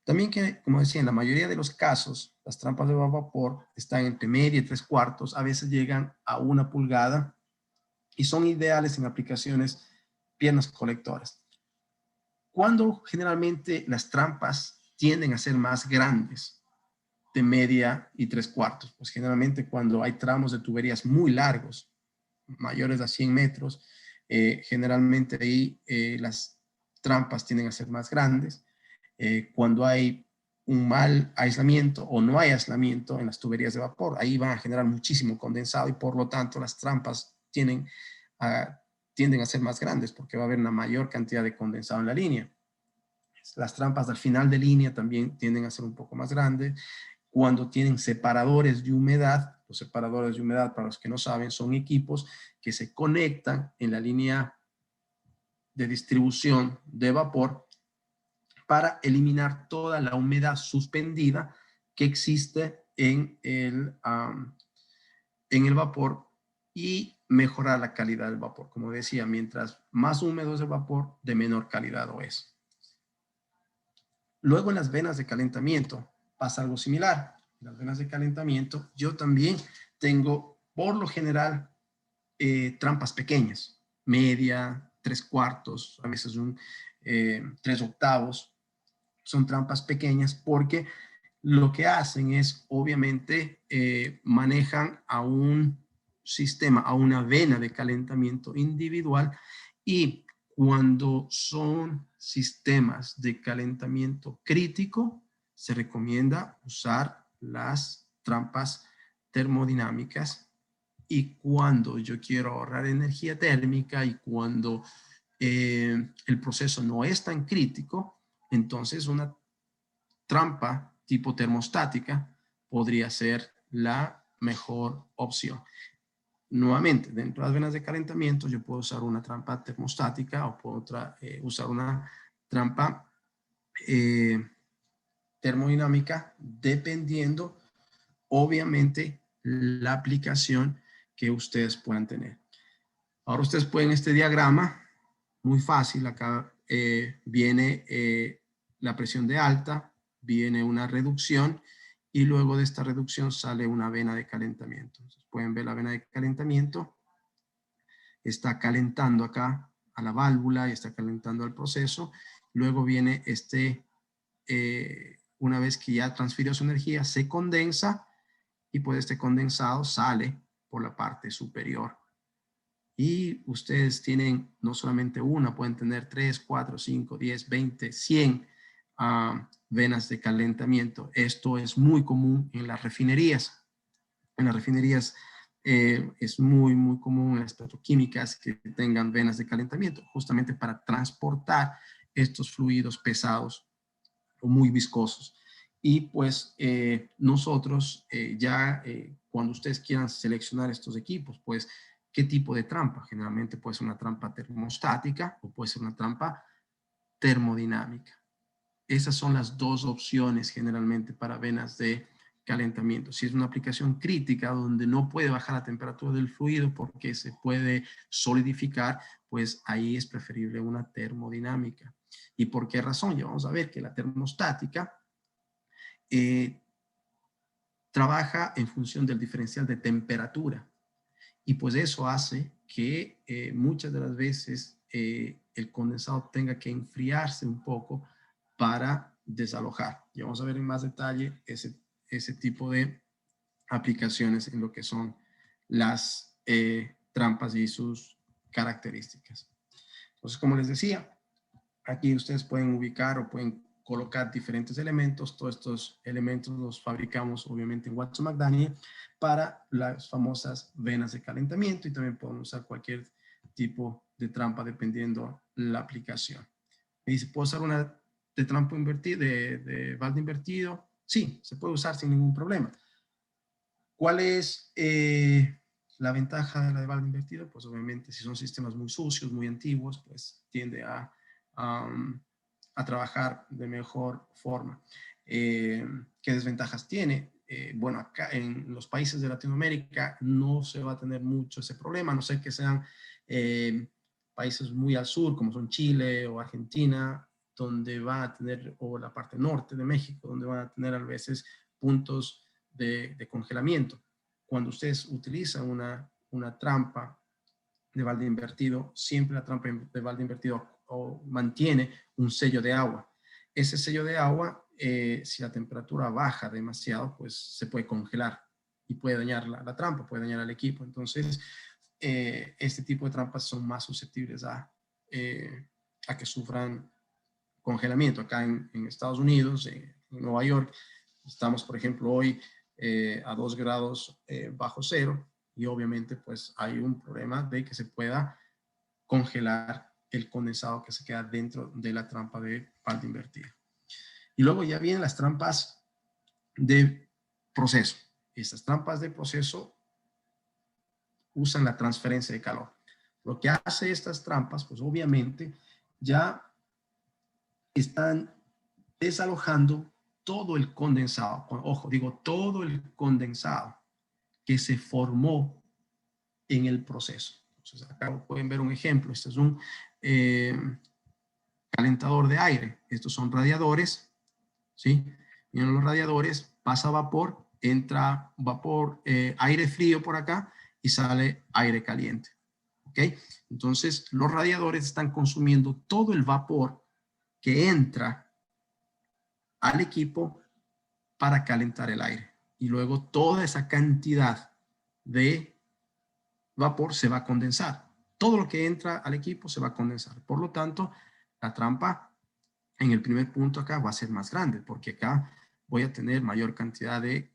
También que, como decía, en la mayoría de los casos, las trampas de vapor están entre media y 3/4, a veces llegan a 1 pulgada y son ideales en aplicaciones piernas colectoras. Cuando generalmente las trampas tienden a ser más grandes, de media y 3/4, pues generalmente cuando hay tramos de tuberías muy largos, mayores a 100 metros, generalmente ahí las trampas tienden a ser más grandes. Cuando hay un mal aislamiento o no hay aislamiento en las tuberías de vapor, ahí van a generar muchísimo condensado y por lo tanto las trampas tienden a ser más grandes porque va a haber una mayor cantidad de condensado en la línea. Las trampas al final de línea también tienden a ser un poco más grandes. Cuando tienen separadores de humedad, los separadores de humedad, para los que no saben, son equipos que se conectan en la línea de distribución de vapor para eliminar toda la humedad suspendida que existe en el vapor y mejorar la calidad del vapor. Como decía, mientras más húmedo es el vapor, de menor calidad es. Luego en las venas de calentamiento pasa algo similar. En las venas de calentamiento yo también tengo, por lo general, trampas pequeñas, media, 3/4, a veces 3/8. Son trampas pequeñas porque lo que hacen es, obviamente, manejan a un sistema, a una vena de calentamiento individual, y cuando son sistemas de calentamiento crítico, se recomienda usar las trampas termodinámicas, y cuando yo quiero ahorrar energía térmica y cuando el proceso no es tan crítico, entonces una trampa tipo termostática podría ser la mejor opción. Nuevamente, dentro de las venas de calentamiento, yo puedo usar una trampa termostática o puedo usar una trampa termodinámica, dependiendo, obviamente, la aplicación que ustedes puedan tener. Ahora ustedes pueden este diagrama, muy fácil, acá viene la presión de alta, viene una reducción y luego de esta reducción sale una vena de calentamiento. Entonces, pueden ver la vena de calentamiento, está calentando acá a la válvula y está calentando al proceso. Luego viene una vez que ya transfirió su energía, se condensa y pues este condensado sale por la parte superior. Y ustedes tienen no solamente una, pueden tener 3, 4, 5, 10, 20, 100 venas de calentamiento. Esto es muy común en las refinerías. En las refinerías es muy, muy común en las petroquímicas que tengan venas de calentamiento, justamente para transportar estos fluidos pesados o muy viscosos. Y pues nosotros cuando ustedes quieran seleccionar estos equipos, pues ¿qué tipo de trampa? Generalmente puede ser una trampa termostática o puede ser una trampa termodinámica. Esas son las dos opciones generalmente para venas de calentamiento. Si es una aplicación crítica donde no puede bajar la temperatura del fluido porque se puede solidificar, pues ahí es preferible una termodinámica. ¿Y por qué razón? Ya vamos a ver que la termostática trabaja en función del diferencial de temperatura. Y pues eso hace que muchas de las veces el condensado tenga que enfriarse un poco para desalojar. Y vamos a ver en más detalle ese tipo de aplicaciones en lo que son las trampas y sus características. Entonces, como les decía, aquí ustedes pueden ubicar o pueden colocar diferentes elementos. Todos estos elementos los fabricamos obviamente en Watson McDaniel para las famosas venas de calentamiento, y también podemos usar cualquier tipo de trampa dependiendo la aplicación. Me dice, ¿puedo usar una de trampa invertida, de balde invertido? Sí, se puede usar sin ningún problema. ¿Cuál es la ventaja de la de balde invertido? Pues obviamente si son sistemas muy sucios, muy antiguos, pues tiende a trabajar de mejor forma. ¿Qué desventajas tiene? Bueno, acá en los países de Latinoamérica no se va a tener mucho ese problema, a no ser que sean países muy al sur, como son Chile o Argentina, donde va a tener, o la parte norte de México, donde van a tener a veces puntos de congelamiento. Cuando ustedes utilizan una trampa de balde invertido, siempre la trampa de balde invertido mantiene un sello de agua. Ese sello de agua, si la temperatura baja demasiado, pues se puede congelar y puede dañar la trampa, puede dañar al equipo. Entonces, este tipo de trampas son más susceptibles a que sufran congelamiento. Acá en Estados Unidos, en Nueva York, estamos, por ejemplo, hoy a 2 grados bajo cero, y obviamente pues hay un problema de que se pueda congelar el condensado que se queda dentro de la trampa de balde invertido. Y luego ya vienen las trampas de proceso. Estas trampas de proceso usan la transferencia de calor. Lo que hace estas trampas, pues obviamente ya están desalojando todo el condensado. Ojo, digo todo el condensado que se formó en el proceso. Entonces, acá pueden ver un ejemplo. Este es un calentador de aire. Estos son radiadores, ¿sí? Miren los radiadores, pasa vapor, entra vapor, aire frío por acá y sale aire caliente, ¿ok? Entonces, los radiadores están consumiendo todo el vapor que entra al equipo para calentar el aire. Y luego toda esa cantidad de vapor se va a condensar. Todo lo que entra al equipo se va a condensar. Por lo tanto, la trampa en el primer punto acá va a ser más grande, porque acá voy a tener mayor cantidad de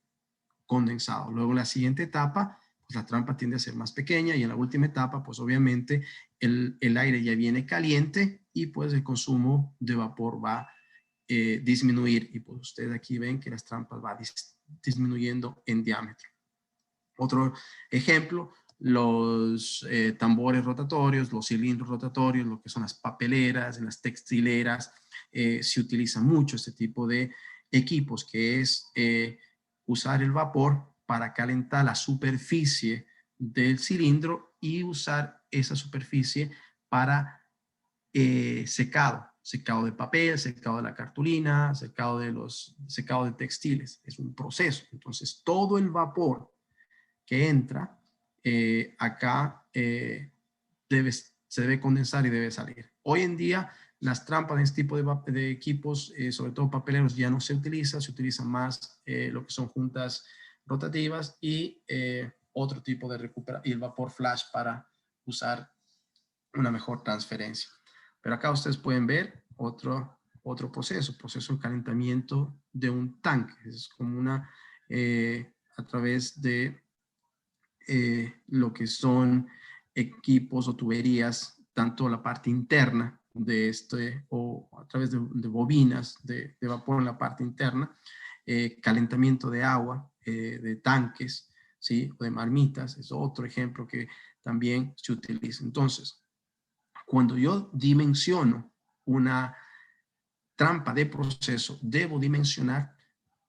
condensado. Luego la siguiente etapa, pues la trampa tiende a ser más pequeña y en la última etapa, pues obviamente el aire ya viene caliente y pues el consumo de vapor va a disminuir y pues ustedes aquí ven que las trampas van disminuyendo en diámetro. Otro ejemplo, los tambores rotatorios, los cilindros rotatorios, lo que son las papeleras, en las textileras, se utiliza mucho este tipo de equipos, que es usar el vapor para calentar la superficie del cilindro y usar esa superficie para secado de papel, secado de la cartulina, secado de textiles. Es un proceso. Entonces, todo el vapor que entra acá se debe condensar y debe salir. Hoy en día, las trampas de este tipo de equipos, sobre todo papeleros, ya no se utilizan más lo que son juntas rotativas y otro tipo de recuperación, y el vapor flash para usar una mejor transferencia. Pero acá ustedes pueden ver otro proceso de calentamiento de un tanque. Es como a través de lo que son equipos o tuberías, tanto la parte interna de o a través de bobinas de vapor en la parte interna, calentamiento de agua, de tanques, ¿sí? O de marmitas, es otro ejemplo que también se utiliza. Entonces, cuando yo dimensiono una trampa de proceso, debo dimensionar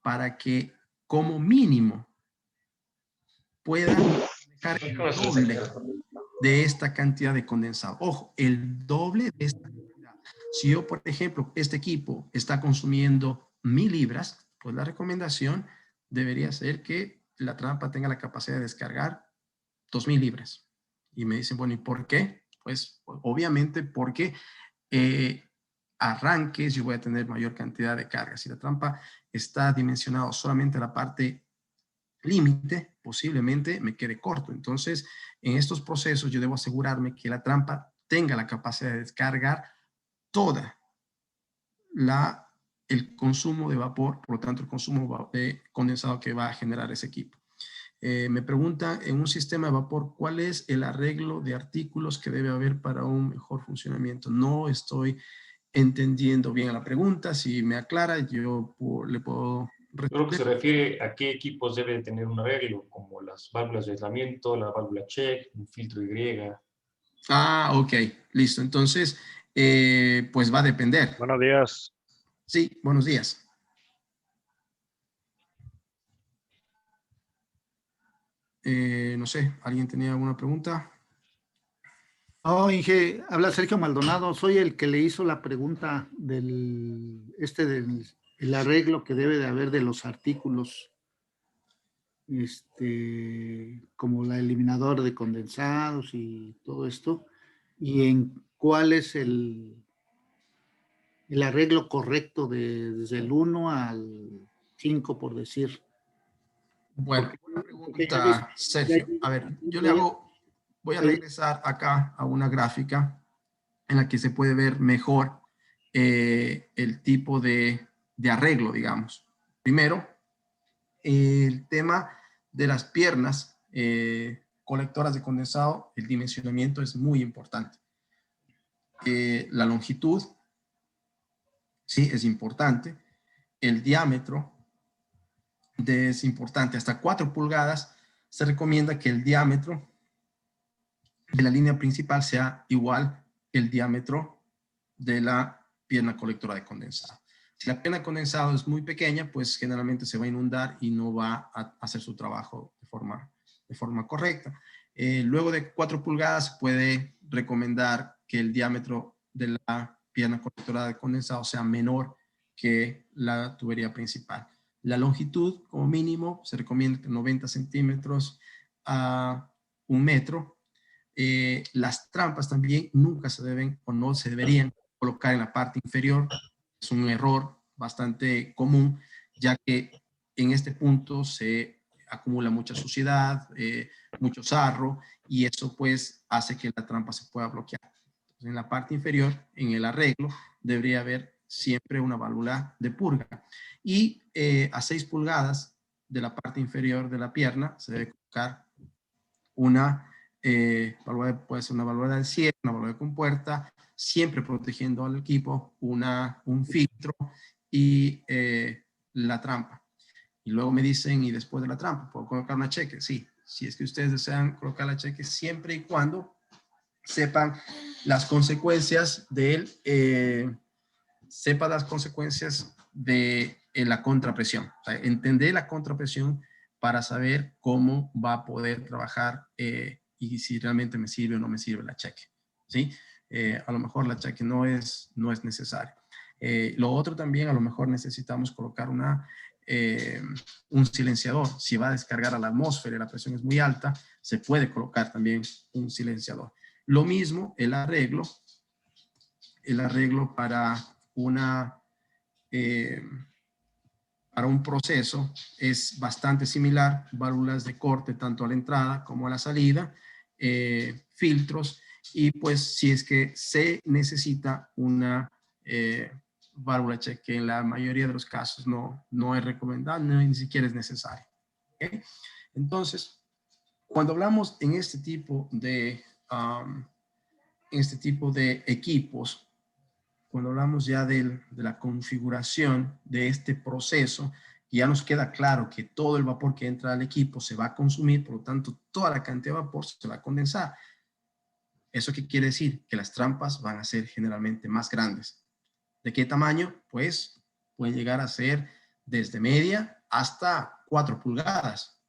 para que como mínimo pueda dejar el doble de esta cantidad de condensado. Ojo, el doble de esta cantidad. Si yo, por ejemplo, este equipo está consumiendo 1000 libras, pues la recomendación debería ser que la trampa tenga la capacidad de descargar 2000 libras. Y me dicen, bueno, ¿y por qué? Pues obviamente porque arranques yo voy a tener mayor cantidad de carga. Si la trampa está dimensionada solamente a la parte límite, posiblemente me quede corto. Entonces, en estos procesos yo debo asegurarme que la trampa tenga la capacidad de descargar toda el consumo de vapor, por lo tanto el consumo de condensado que va a generar ese equipo. Me pregunta, en un sistema de vapor, ¿cuál es el arreglo de artículos que debe haber para un mejor funcionamiento? No estoy entendiendo bien la pregunta. Si me aclara, yo le puedo Yo creo que responder. se refiere a qué equipos deben tener un arreglo, como las válvulas de aislamiento, la válvula check, un filtro Y. Ah, ok, listo. Entonces, pues va a depender. Buenos días. Sí, buenos días. No sé, ¿alguien tenía alguna pregunta? Oh, Inge, habla Sergio Maldonado, soy el que le hizo la pregunta del el arreglo que debe de haber de los artículos, como la eliminador de condensados y todo esto, y en cuál es el arreglo correcto desde el 1 al 5, por decir. Bueno, buena Porque ya ves, pregunta, Sergio. A ver, voy a regresar acá a una gráfica en la que se puede ver mejor el tipo de arreglo, digamos. Primero, el tema de las piernas colectoras de condensado, el dimensionamiento es muy importante. La longitud, sí, es importante. El diámetro es importante. Hasta 4 pulgadas se recomienda que el diámetro de la línea principal sea igual que el diámetro de la pierna colectora de condensado. Si la pierna de condensado es muy pequeña, pues generalmente se va a inundar y no va a hacer su trabajo de forma correcta. Luego de 4 pulgadas se puede recomendar que el diámetro de la pierna colectora de condensado sea menor que la tubería principal. La longitud, como mínimo, se recomienda 90 centímetros a 1 metro. Las trampas también nunca se deben o no se deberían colocar en la parte inferior. Es un error bastante común, ya que en este punto se acumula mucha suciedad, mucho sarro, y eso pues hace que la trampa se pueda bloquear. Entonces, en la parte inferior, en el arreglo, debería haber siempre una válvula de purga. Y a 6 pulgadas de la parte inferior de la pierna se debe colocar una válvula, puede ser una válvula de cierre, una válvula de compuerta, siempre protegiendo al equipo, un filtro y la trampa. Y luego me dicen, y después de la trampa, ¿puedo colocar una cheque? Sí, si es que ustedes desean colocar la cheque, siempre y cuando sepan las consecuencias de la contrapresión. O sea, entender la contrapresión para saber cómo va a poder trabajar y si realmente me sirve o no me sirve la cheque. ¿Sí? A lo mejor la cheque no es necesaria. Lo otro también, a lo mejor necesitamos colocar un silenciador. Si va a descargar a la atmósfera y la presión es muy alta, se puede colocar también un silenciador. Lo mismo, el arreglo para para un proceso es bastante similar, válvulas de corte tanto a la entrada como a la salida, filtros, y pues si es que se necesita una válvula check, que en la mayoría de los casos no es recomendable, ni siquiera es necesario. ¿Okay? Entonces, cuando hablamos en este tipo de equipos, cuando hablamos ya de la configuración de este proceso, ya nos queda claro que todo el vapor que entra al equipo se va a consumir, por lo tanto, toda la cantidad de vapor se va a condensar. ¿Eso qué quiere decir? Que las trampas van a ser generalmente más grandes. ¿De qué tamaño? Pues pueden llegar a ser desde media hasta 4 pulgadas.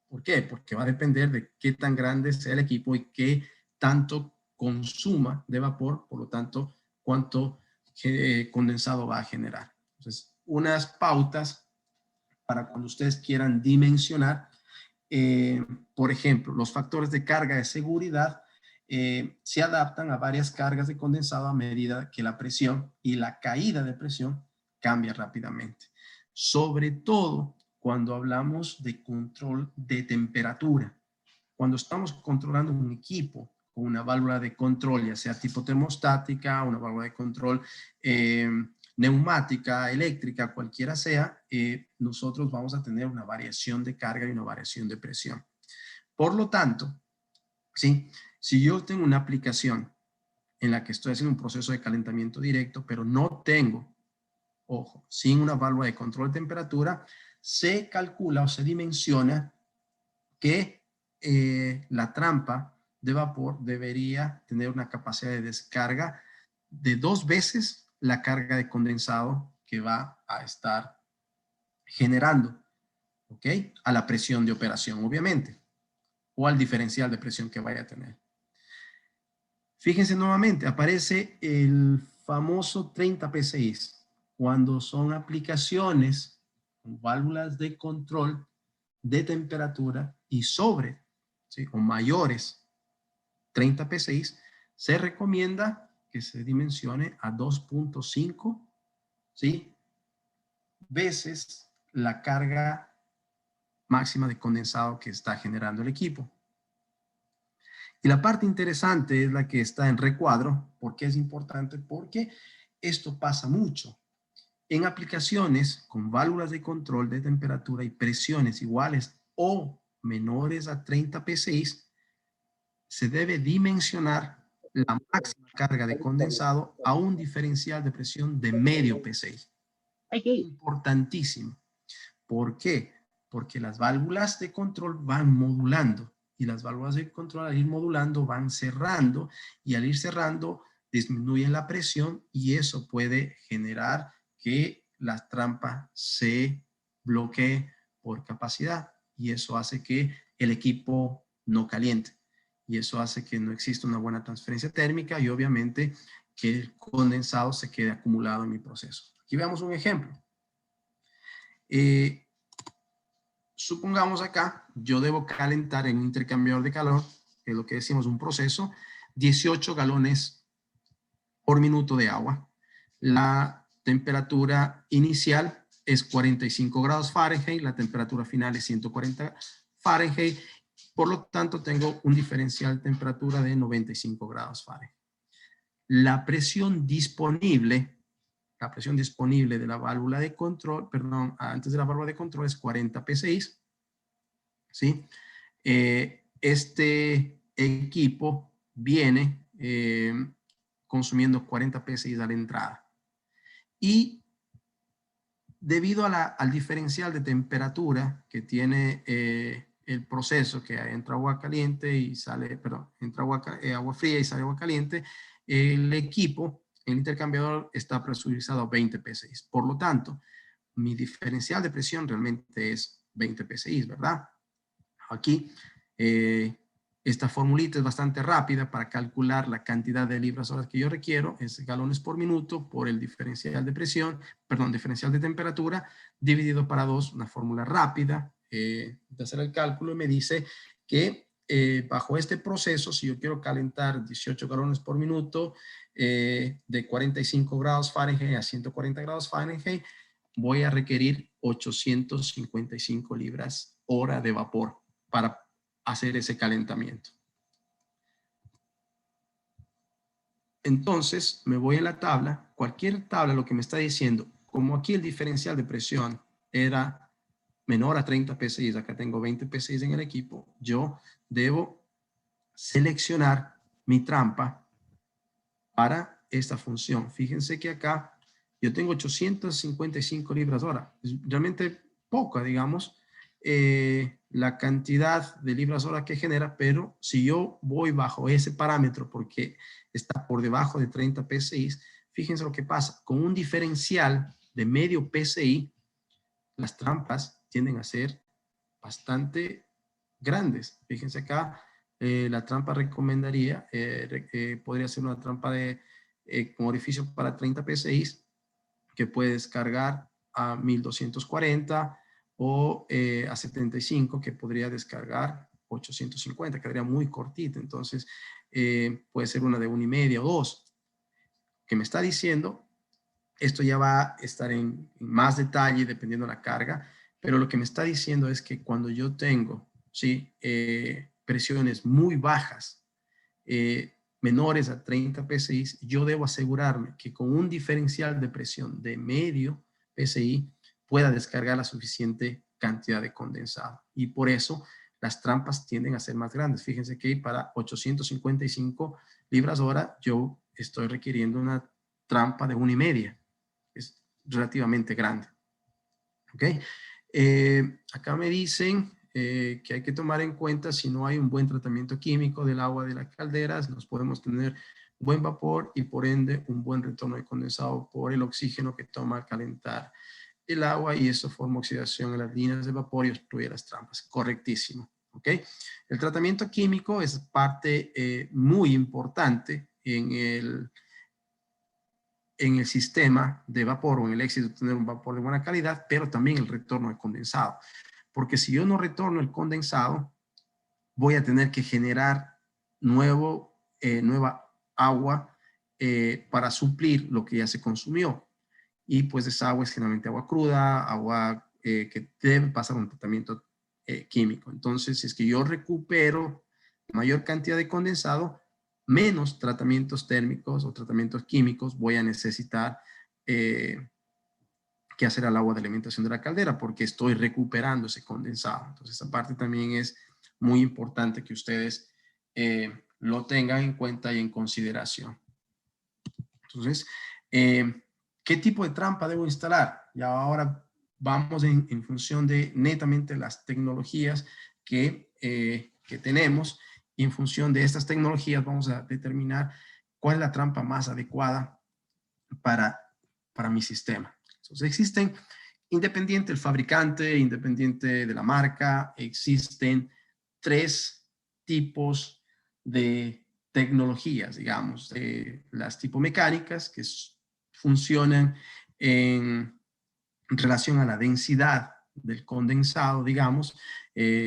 ¿Por qué? Porque va a depender de qué tan grande sea el equipo y qué tanto consuma de vapor, por lo tanto, cuánto condensado va a generar. Entonces, unas pautas para cuando ustedes quieran dimensionar, por ejemplo, los factores de carga de seguridad se adaptan a varias cargas de condensado a medida que la presión y la caída de presión cambia rápidamente. Sobre todo cuando hablamos de control de temperatura. Cuando estamos controlando un equipo con una válvula de control, ya sea tipo termostática, una válvula de control neumática, eléctrica, cualquiera sea, nosotros vamos a tener una variación de carga y una variación de presión. Por lo tanto, ¿sí? Si yo tengo una aplicación en la que estoy haciendo un proceso de calentamiento directo, pero no tengo, ojo, sin una válvula de control de temperatura, se calcula o se dimensiona que la trampa de vapor debería tener una capacidad de descarga de 2 veces la carga de condensado que va a estar generando, ¿ok? A la presión de operación, obviamente, o al diferencial de presión que vaya a tener. Fíjense nuevamente, aparece el famoso 30 PSI. Cuando son aplicaciones con válvulas de control de temperatura y sobre, ¿sí?, o mayores 30 PSI, se recomienda que se dimensione a 2.5, ¿sí?, veces la carga máxima de condensado que está generando el equipo. Y la parte interesante es la que está en recuadro. ¿Por qué es importante? Porque esto pasa mucho. En aplicaciones con válvulas de control de temperatura y presiones iguales o menores a 30 PSI, se debe dimensionar la máxima carga de condensado a un diferencial de presión de medio PSI. Importantísimo. ¿Por qué? Porque las válvulas de control van modulando y las válvulas de control al ir modulando van cerrando y al ir cerrando disminuyen la presión y eso puede generar que la trampa se bloquee por capacidad y eso hace que el equipo no caliente y eso hace que no exista una buena transferencia térmica y obviamente que el condensado se quede acumulado en mi proceso. Aquí veamos un ejemplo. Supongamos acá, yo debo calentar en un intercambiador de calor, que es lo que decimos un proceso, 18 galones por minuto de agua. La temperatura inicial es 45 grados Fahrenheit, la temperatura final es 140 Fahrenheit, por lo tanto tengo un diferencial de temperatura de 95 grados Fahrenheit. La presión disponible la presión disponible de la válvula de control, perdón, antes de la válvula de control es 40 psi, ¿sí? Este equipo viene consumiendo 40 psi a la entrada. Y debido a al diferencial de temperatura que tiene el proceso, que entra agua caliente y sale, perdón, entra agua fría y sale agua caliente, el equipo, el intercambiador está presurizado a 20 psi. Por lo tanto, mi diferencial de presión realmente es 20 psi, ¿verdad? Aquí, esta formulita es bastante rápida para calcular la cantidad de libras horas que yo requiero, es galones por minuto por el diferencial de presión, perdón, diferencial de temperatura, dividido para 2, una fórmula rápida de hacer el cálculo, y me dice que bajo este proceso, si yo quiero calentar 18 galones por minuto de 45 grados Fahrenheit a 140 grados Fahrenheit, voy a requerir 855 libras hora de vapor para hacer ese calentamiento. Entonces, me voy a la tabla. Cualquier tabla lo que me está diciendo, como aquí el diferencial de presión era menor a 30 psi, acá tengo 20 psi en el equipo, yo debo seleccionar mi trampa para esta función. Fíjense que acá yo tengo 855 libras hora. Es realmente poca, digamos, la cantidad de libras hora que genera, pero si yo voy bajo ese parámetro porque está por debajo de 30 psi, fíjense lo que pasa. Con un diferencial de medio psi, las trampas tienden a ser bastante grandes. Fíjense acá, la trampa recomendaría, podría ser una trampa con orificio para 30 psi, que puede descargar a 1240 o a 75, que podría descargar 850, quedaría muy cortita. Entonces, puede ser una de 1,5 o 2. Que me está diciendo, esto ya va a estar en más detalle dependiendo de la carga, pero lo que me está diciendo es que cuando yo tengo, ¿sí? Presiones muy bajas, menores a 30 psi, yo debo asegurarme que con un diferencial de presión de medio psi pueda descargar la suficiente cantidad de condensado. Y por eso las trampas tienden a ser más grandes. Fíjense que para 855 libras hora yo estoy requiriendo una trampa de 1,5. Es relativamente grande. ¿Ok? Acá me dicen que hay que tomar en cuenta si no hay un buen tratamiento químico del agua de las calderas, nos podemos tener buen vapor y por ende un buen retorno de condensado por el oxígeno que toma al calentar el agua, y eso forma oxidación en las líneas de vapor y obstruye las trampas. Correctísimo. ¿Ok? El tratamiento químico es parte muy importante en el sistema de vapor o en el éxito de tener un vapor de buena calidad, pero también el retorno de condensado. Porque si yo no retorno el condensado, voy a tener que generar nueva agua para suplir lo que ya se consumió. Y pues esa agua es generalmente agua cruda, agua que debe pasar un tratamiento químico. Entonces, si es que yo recupero mayor cantidad de condensado, menos tratamientos térmicos o tratamientos químicos voy a necesitar que hacer al agua de alimentación de la caldera, porque estoy recuperando ese condensado. Entonces, esa parte también es muy importante que ustedes lo tengan en cuenta y en consideración. Entonces, ¿qué tipo de trampa debo instalar? Y ahora vamos en función de netamente las tecnologías que tenemos, y en función de estas tecnologías vamos a determinar cuál es la trampa más adecuada para mi sistema. Entonces existen, independiente del fabricante, independiente de la marca, existen 3 tipos de tecnologías, digamos, las tipo mecánicas, que funcionan en relación a la densidad del condensado, digamos,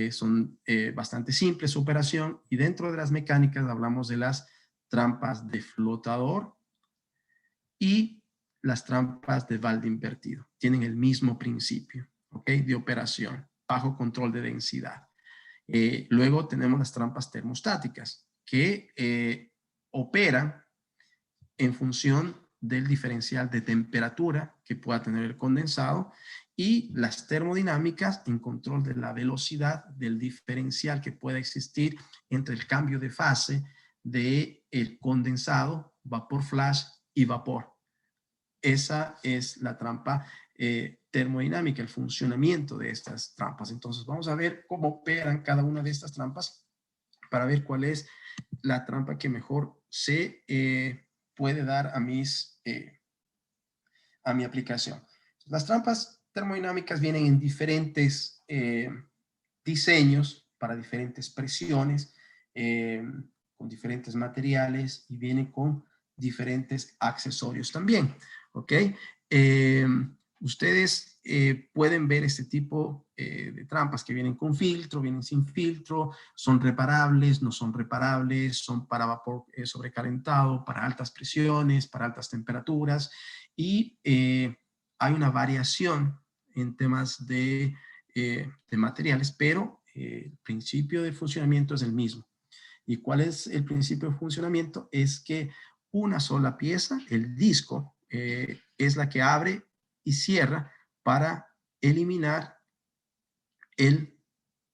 son bastante simples su operación, y dentro de las mecánicas hablamos de las trampas de flotador y las trampas de balde invertido. Tienen el mismo principio, ¿ok? De operación, bajo control de densidad. Luego tenemos las trampas termostáticas, que operan en función del diferencial de temperatura que pueda tener el condensado y las termodinámicas en control de la velocidad del diferencial que pueda existir entre el cambio de fase del condensado, vapor flash y vapor. Esa es la trampa termodinámica, el funcionamiento de estas trampas. Entonces vamos a ver cómo operan cada una de estas trampas para ver cuál es la trampa que mejor se puede dar a mi aplicación. Las trampas termodinámicas vienen en diferentes diseños para diferentes presiones, con diferentes materiales y vienen con diferentes accesorios también, ¿ok? Ustedes pueden ver este tipo de trampas que vienen con filtro, vienen sin filtro, son reparables, no son reparables, son para vapor sobrecalentado, para altas presiones, para altas temperaturas y hay una variación en temas de materiales, pero el principio de funcionamiento es el mismo. ¿Y cuál es el principio de funcionamiento? Es que una sola pieza, el disco, es la que abre y cierra para eliminar el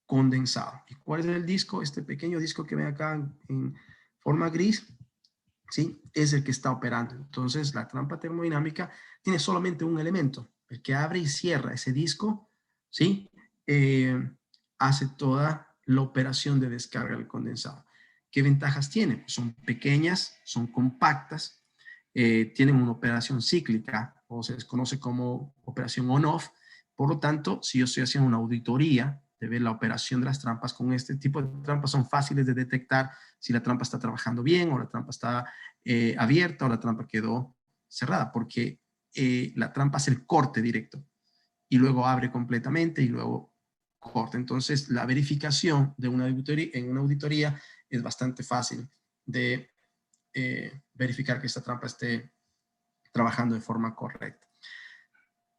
condensado. ¿Y cuál es el disco? Este pequeño disco que ven acá en forma gris, ¿sí? Es el que está operando. Entonces, la trampa termodinámica tiene solamente un elemento, el que abre y cierra ese disco, ¿sí? Hace toda la operación de descarga del condensado. ¿Qué ventajas tiene? Pues son pequeñas, son compactas, tienen una operación cíclica, o se les conoce como operación on-off. Por lo tanto, si yo estoy haciendo una auditoría de ver la operación de las trampas, con este tipo de trampas son fáciles de detectar si la trampa está trabajando bien o la trampa está abierta o la trampa quedó cerrada, porque la trampa hace el corte directo y luego abre completamente y luego corta. Entonces, la verificación de una auditoría, en una auditoría es bastante fácil de verificar que esta trampa esté trabajando de forma correcta.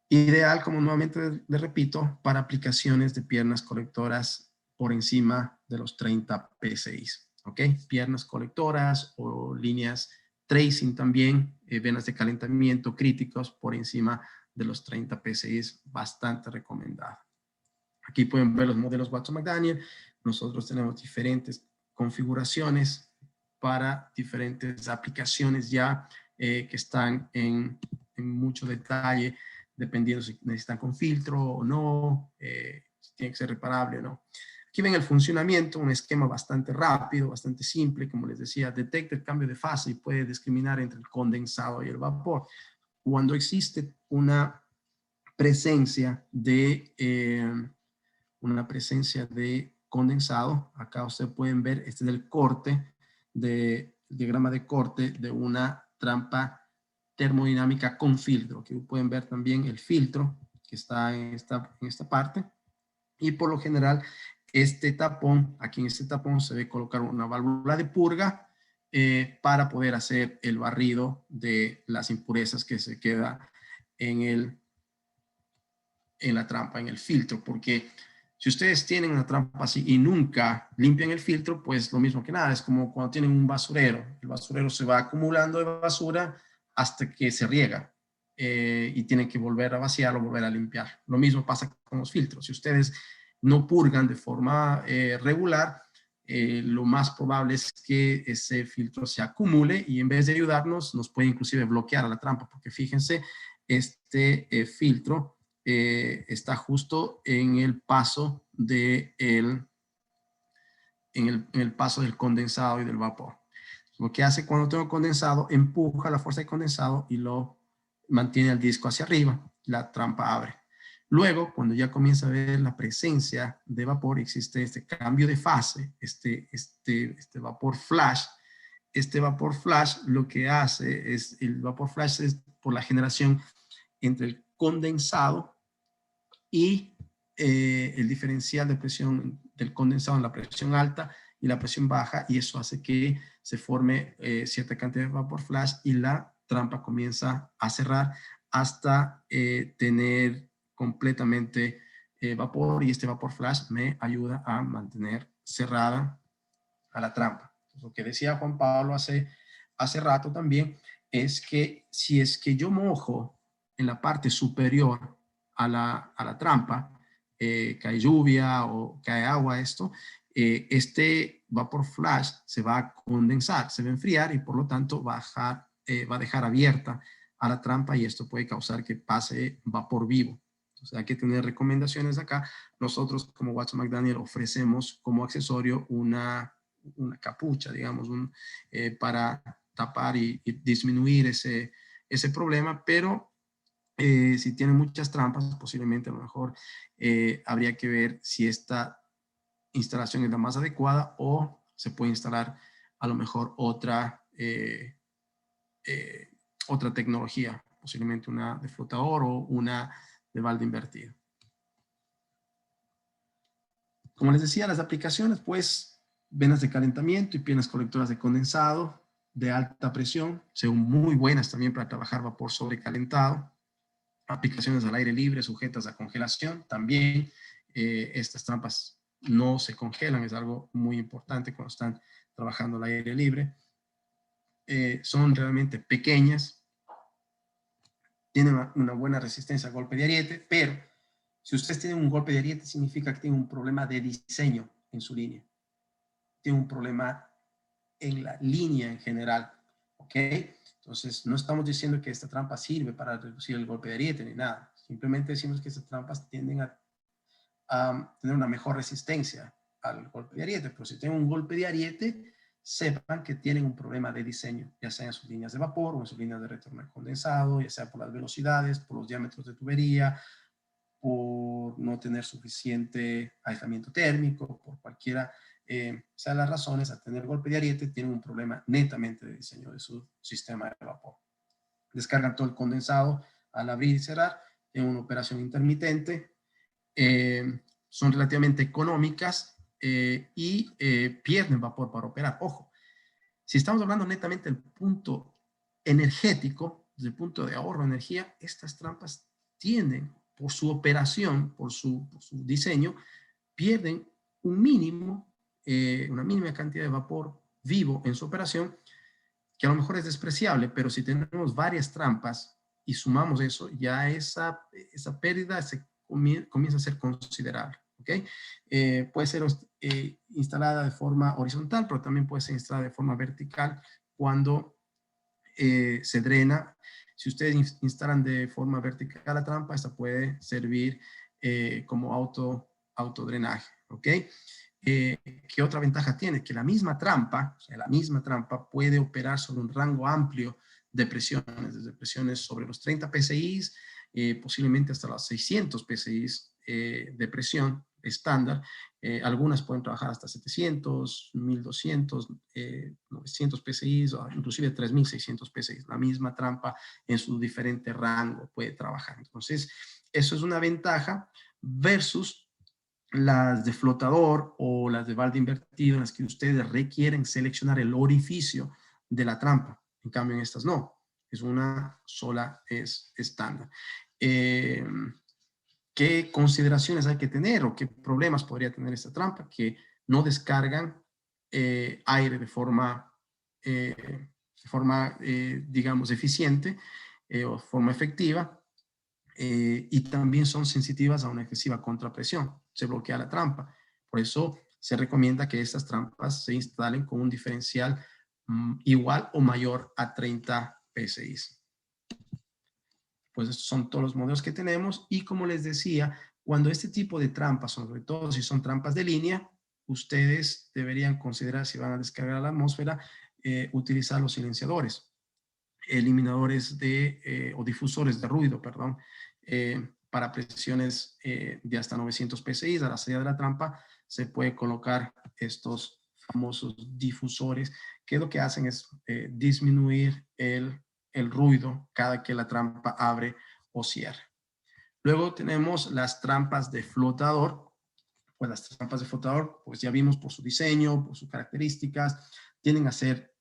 Ideal, como nuevamente le repito, para aplicaciones de piernas colectoras por encima de los 30 PSI. ¿Ok? Piernas colectoras o líneas tracing también, venas de calentamiento críticos por encima de los 30 PSI, bastante recomendado. Aquí pueden ver los modelos Watson-McDaniel. Nosotros tenemos diferentes configuraciones para diferentes aplicaciones ya que están en mucho detalle, dependiendo si necesitan con filtro o no, si tiene que ser reparable o no. Aquí ven el funcionamiento, un esquema bastante rápido, bastante simple, como les decía, detecta el cambio de fase y puede discriminar entre el condensado y el vapor. Cuando existe una presencia de condensado, acá ustedes pueden ver, este es el corte, el diagrama de corte de una trampa termodinámica con filtro. Aquí pueden ver también el filtro que está en esta parte. Y por lo general, este tapón, aquí en este tapón se debe colocar una válvula de purga para poder hacer el barrido de las impurezas que se queda en la trampa, en el filtro, porque si ustedes tienen una trampa así y nunca limpian el filtro, pues lo mismo que nada, es como cuando tienen un basurero. El basurero se va acumulando de basura hasta que se riega y tienen que volver a vaciarlo, volver a limpiar. Lo mismo pasa con los filtros. Si ustedes no purgan de forma regular, lo más probable es que ese filtro se acumule y en vez de ayudarnos, nos puede inclusive bloquear a la trampa, porque fíjense, este filtro está justo en el paso en el paso del condensado y del vapor. Lo que hace cuando tengo condensado, empuja la fuerza de condensado y lo mantiene el disco hacia arriba. La trampa abre. Luego, cuando ya comienza a ver la presencia de vapor, existe este cambio de fase, este vapor flash. Este vapor flash lo que hace es, el vapor flash es por la generación entre el condensado y el diferencial de presión del condensado en la presión alta y la presión baja, y eso hace que se forme cierta cantidad de vapor flash y la trampa comienza a cerrar hasta tener completamente vapor, y este vapor flash me ayuda a mantener cerrada a la trampa. Lo que decía Juan Pablo hace rato también es que si es que yo mojo en la parte superior a la trampa, cae lluvia o cae agua, este vapor flash se va a condensar, se va a enfriar y por lo tanto va a dejar abierta a la trampa y esto puede causar que pase vapor vivo. Entonces hay que tener recomendaciones acá. Nosotros como Watson McDaniel ofrecemos como accesorio una capucha, digamos, para tapar y disminuir ese problema, pero si tiene muchas trampas, posiblemente a lo mejor habría que ver si esta instalación es la más adecuada o se puede instalar a lo mejor otra tecnología, posiblemente una de flotador o una de balde invertido. Como les decía, las aplicaciones, pues, venas de calentamiento y piernas colectoras de condensado de alta presión, son muy buenas también para trabajar vapor sobrecalentado. Aplicaciones al aire libre sujetas a congelación, también estas trampas no se congelan, es algo muy importante cuando están trabajando al aire libre. Son realmente pequeñas, tienen una buena resistencia al golpe de ariete, pero si ustedes tienen un golpe de ariete significa que tienen un problema de diseño en su línea. Tienen un problema en la línea en general, ¿ok? Entonces, no estamos diciendo que esta trampa sirve para reducir el golpe de ariete ni nada. Simplemente decimos que estas trampas tienden a tener una mejor resistencia al golpe de ariete. Pero si tienen un golpe de ariete, sepan que tienen un problema de diseño, ya sea en sus líneas de vapor o en sus líneas de retorno de condensado, ya sea por las velocidades, por los diámetros de tubería, por no tener suficiente aislamiento térmico, por cualquiera sean las razones. A tener golpe de ariete tienen un problema netamente de diseño de su sistema de vapor. Descargan todo el condensado al abrir y cerrar, en una operación intermitente, son relativamente económicas y pierden vapor para operar. Ojo, si estamos hablando netamente del punto energético, desde el punto de ahorro de energía, estas trampas tienden, por su operación, por su diseño, pierden un mínimo, una mínima cantidad de vapor vivo en su operación, que a lo mejor es despreciable, pero si tenemos varias trampas y sumamos eso, ya esa pérdida comienza a ser considerable. ¿Okay? Puede ser instalada de forma horizontal, pero también puede ser instalada de forma vertical cuando se drena. Si ustedes instalan de forma vertical la trampa, esta puede servir como autodrenaje. ¿Ok? ¿Qué otra ventaja tiene? Que la misma trampa puede operar sobre un rango amplio de presiones, desde presiones sobre los 30 PSI, posiblemente hasta los 600 PSI de presión estándar. Algunas pueden trabajar hasta 700, 1200, 900 PSI, o inclusive 3600 PSI. La misma trampa en su diferente rango puede trabajar. Entonces, eso es una ventaja versus las de flotador o las de balde invertido, en las que ustedes requieren seleccionar el orificio de la trampa. En cambio, en estas no. Es una sola, es estándar. ¿Qué consideraciones hay que tener o qué problemas podría tener esta trampa? Que no descargan aire de forma digamos, eficiente o forma efectiva. Y también son sensitivas a una excesiva contrapresión. Se bloquea la trampa. Por eso se recomienda que estas trampas se instalen con un diferencial igual o mayor a 30 PSI. Pues estos son todos los modelos que tenemos y como les decía, cuando este tipo de trampas, sobre todo si son trampas de línea, ustedes deberían considerar, si van a descargar a la atmósfera, utilizar los silenciadores, eliminadores o difusores de ruido, perdón, para presiones de hasta 900 PSI. A la salida de la trampa se puede colocar estos famosos difusores, que lo que hacen es disminuir el ruido cada que la trampa abre o cierra. Luego tenemos las trampas de flotador. Pues las trampas de flotador, pues ya vimos por su diseño, por sus características, tienden a ser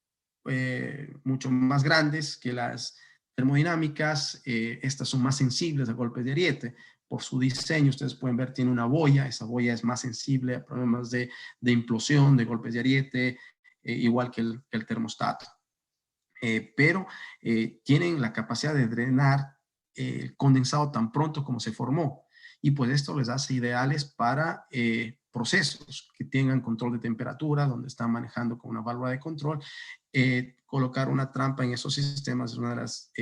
mucho más grandes que las termodinámicas. Estas son más sensibles a golpes de ariete. Por su diseño, ustedes pueden ver, tiene una boya. Esa boya es más sensible a problemas de implosión, de golpes de ariete, igual que el termostato. pero tienen la capacidad de drenar el condensado tan pronto como se formó. Y pues esto les hace ideales para procesos que tengan control de temperatura, donde están manejando con una válvula de control. Colocar una trampa en esos sistemas es una de las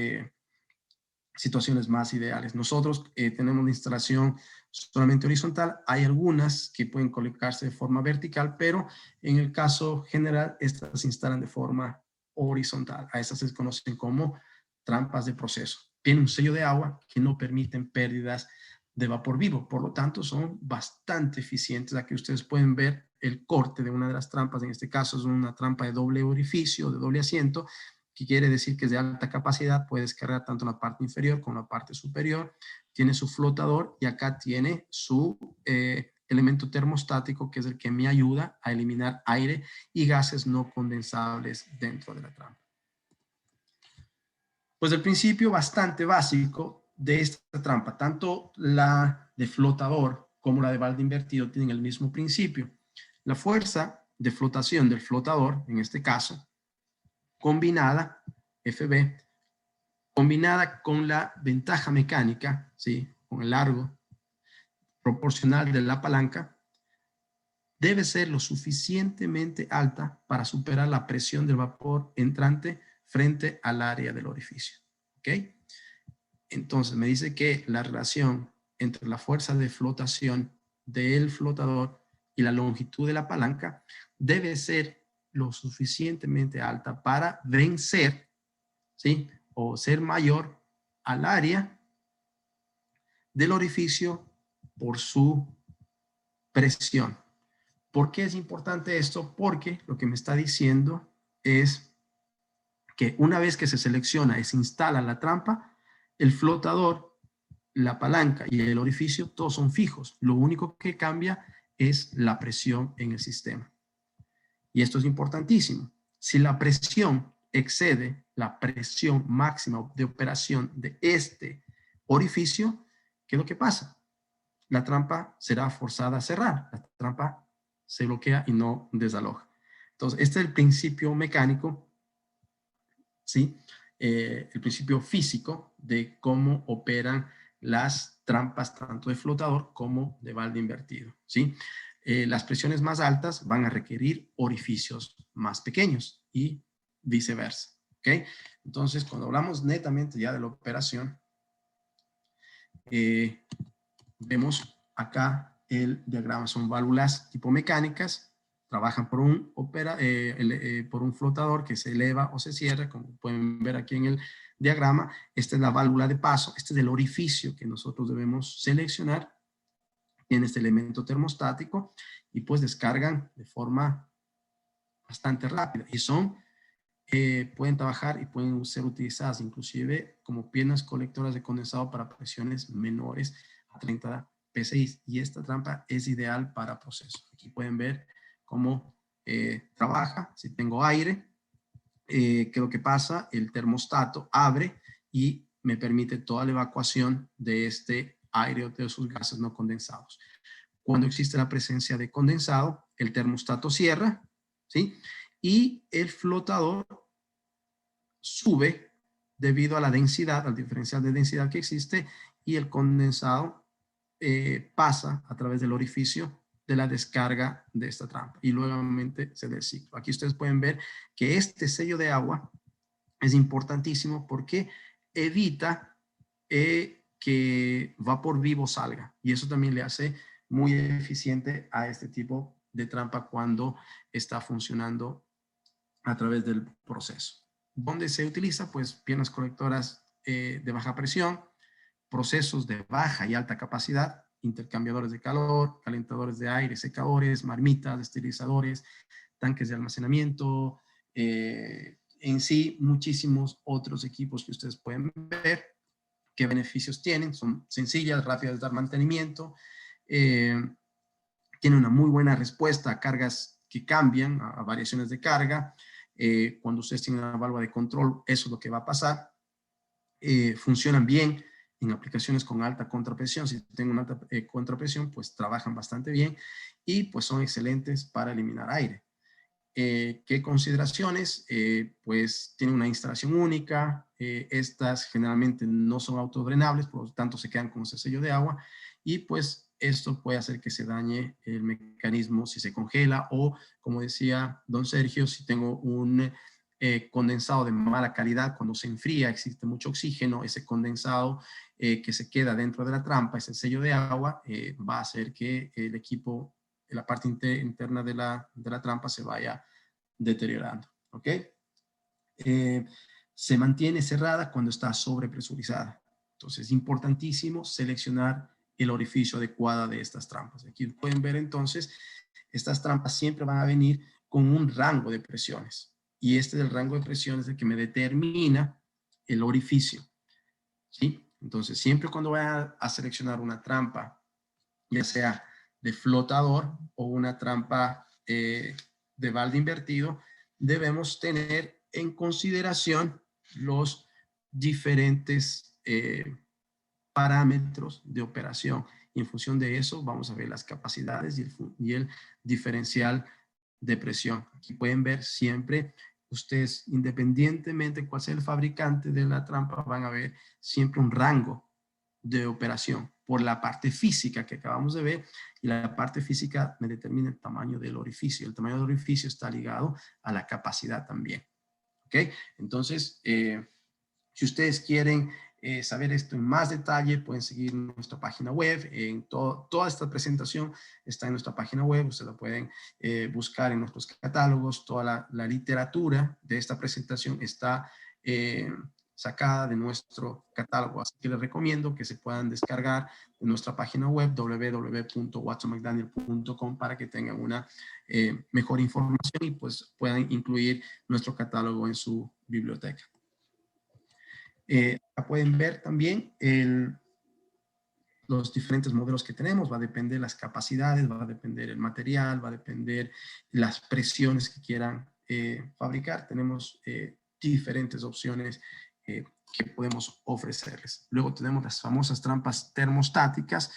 situaciones más ideales. Nosotros tenemos la instalación solamente horizontal. Hay algunas que pueden colocarse de forma vertical, pero en el caso general, estas se instalan de forma horizontal. A estas se conocen como trampas de proceso. Tienen un sello de agua que no permiten pérdidas de vapor vivo. Por lo tanto, son bastante eficientes. Aquí ustedes pueden ver el corte de una de las trampas. En este caso es una trampa de doble orificio, de doble asiento, que quiere decir que es de alta capacidad, puede descargar tanto la parte inferior como la parte superior, tiene su flotador y acá tiene su elemento termostático, que es el que me ayuda a eliminar aire y gases no condensables dentro de la trampa. Pues el principio bastante básico de esta trampa, tanto la de flotador como la de balde invertido tienen el mismo principio. La fuerza de flotación del flotador, en este caso, combinada, FB, combinada con la ventaja mecánica, ¿sí? Con el largo proporcional de la palanca, debe ser lo suficientemente alta para superar la presión del vapor entrante frente al área del orificio. ¿Ok? Entonces me dice que la relación entre la fuerza de flotación del flotador y la longitud de la palanca debe ser lo suficientemente alta para vencer, ¿sí? O ser mayor al área del orificio por su presión. ¿Por qué es importante esto? Porque lo que me está diciendo es que una vez que se selecciona y se instala la trampa, el flotador, la palanca y el orificio, todos son fijos. Lo único que cambia es la presión en el sistema. Y esto es importantísimo. Si la presión excede la presión máxima de operación de este orificio, ¿qué es lo que pasa? La trampa será forzada a cerrar. La trampa se bloquea y no desaloja. Entonces, este es el principio mecánico, ¿sí? El principio físico de cómo operan las trampas tanto de flotador como de balde invertido, ¿sí? Las presiones más altas van a requerir orificios más pequeños y viceversa, ¿ok? Entonces, cuando hablamos netamente ya de la operación, vemos acá el diagrama. Son válvulas tipo mecánicas, trabajan por un flotador que se eleva o se cierra, como pueden ver aquí en el diagrama. Esta es la válvula de paso, este es el orificio que nosotros debemos seleccionar. Tiene este elemento termostático y pues descargan de forma bastante rápida y pueden trabajar y pueden ser utilizadas inclusive como piernas colectoras de condensado para presiones menores a 30 PSI. Y esta trampa es ideal para procesos. Aquí pueden ver cómo trabaja. Si tengo aire, ¿qué es lo que pasa? El termostato abre y me permite toda la evacuación de este aire o de sus gases no condensados. Cuando existe la presencia de condensado, el termostato cierra, ¿sí? Y el flotador sube debido a la densidad, al diferencial de densidad que existe, y el condensado pasa a través del orificio de la descarga de esta trampa y nuevamente se da el ciclo. Aquí ustedes pueden ver que este sello de agua es importantísimo porque evita que vapor vivo salga, y eso también le hace muy eficiente a este tipo de trampa cuando está funcionando a través del proceso. ¿Dónde se utiliza? Pues piernas colectoras de baja presión, procesos de baja y alta capacidad, intercambiadores de calor, calentadores de aire, secadores, marmitas, esterilizadores, tanques de almacenamiento, en sí muchísimos otros equipos que ustedes pueden ver. ¿Qué beneficios tienen? Son sencillas, rápidas de dar mantenimiento, tiene una muy buena respuesta a cargas que cambian, a variaciones de carga. Cuando ustedes tienen una válvula de control, eso es lo que va a pasar. Funcionan bien en aplicaciones con alta contrapresión. Si tienen una alta contrapresión, pues trabajan bastante bien y pues son excelentes para eliminar aire. ¿Qué consideraciones? Pues tiene una instalación única. Estas generalmente no son autodrenables, por lo tanto se quedan con ese sello de agua. Y pues esto puede hacer que se dañe el mecanismo si se congela o, como decía don Sergio, si tengo un condensado de mala calidad, cuando se enfría existe mucho oxígeno, ese condensado que se queda dentro de la trampa, ese sello de agua, va a hacer que el equipo, la parte interna de la trampa se vaya deteriorando. ¿Ok? Se mantiene cerrada cuando está sobrepresurizada. Entonces es importantísimo seleccionar el orificio adecuado de estas trampas. Aquí pueden ver entonces, estas trampas siempre van a venir con un rango de presiones. Y este es el rango de presiones el que me determina el orificio. ¿Sí? Entonces, siempre cuando vayan a seleccionar una trampa, ya sea de flotador o una trampa de balde invertido, debemos tener en consideración los diferentes parámetros de operación. Y en función de eso, vamos a ver las capacidades y el diferencial de presión. Aquí pueden ver siempre, ustedes independientemente cuál sea el fabricante de la trampa, van a ver siempre un rango de operación por la parte física que acabamos de ver, y la parte física me determina el tamaño del orificio. El tamaño del orificio está ligado a la capacidad también. ¿Ok? Entonces, si ustedes quieren saber esto en más detalle, pueden seguir nuestra página web. Toda esta presentación está en nuestra página web. Ustedes la pueden buscar en nuestros catálogos. Toda la literatura de esta presentación está sacada de nuestro catálogo. Así que les recomiendo que se puedan descargar de nuestra página web www.watsonmcdaniel.com para que tengan una mejor información y pues puedan incluir nuestro catálogo en su biblioteca. Pueden ver también los diferentes modelos que tenemos. Va a depender las capacidades, va a depender el material, va a depender las presiones que quieran fabricar. Tenemos diferentes opciones que podemos ofrecerles. Luego tenemos las famosas trampas termostáticas.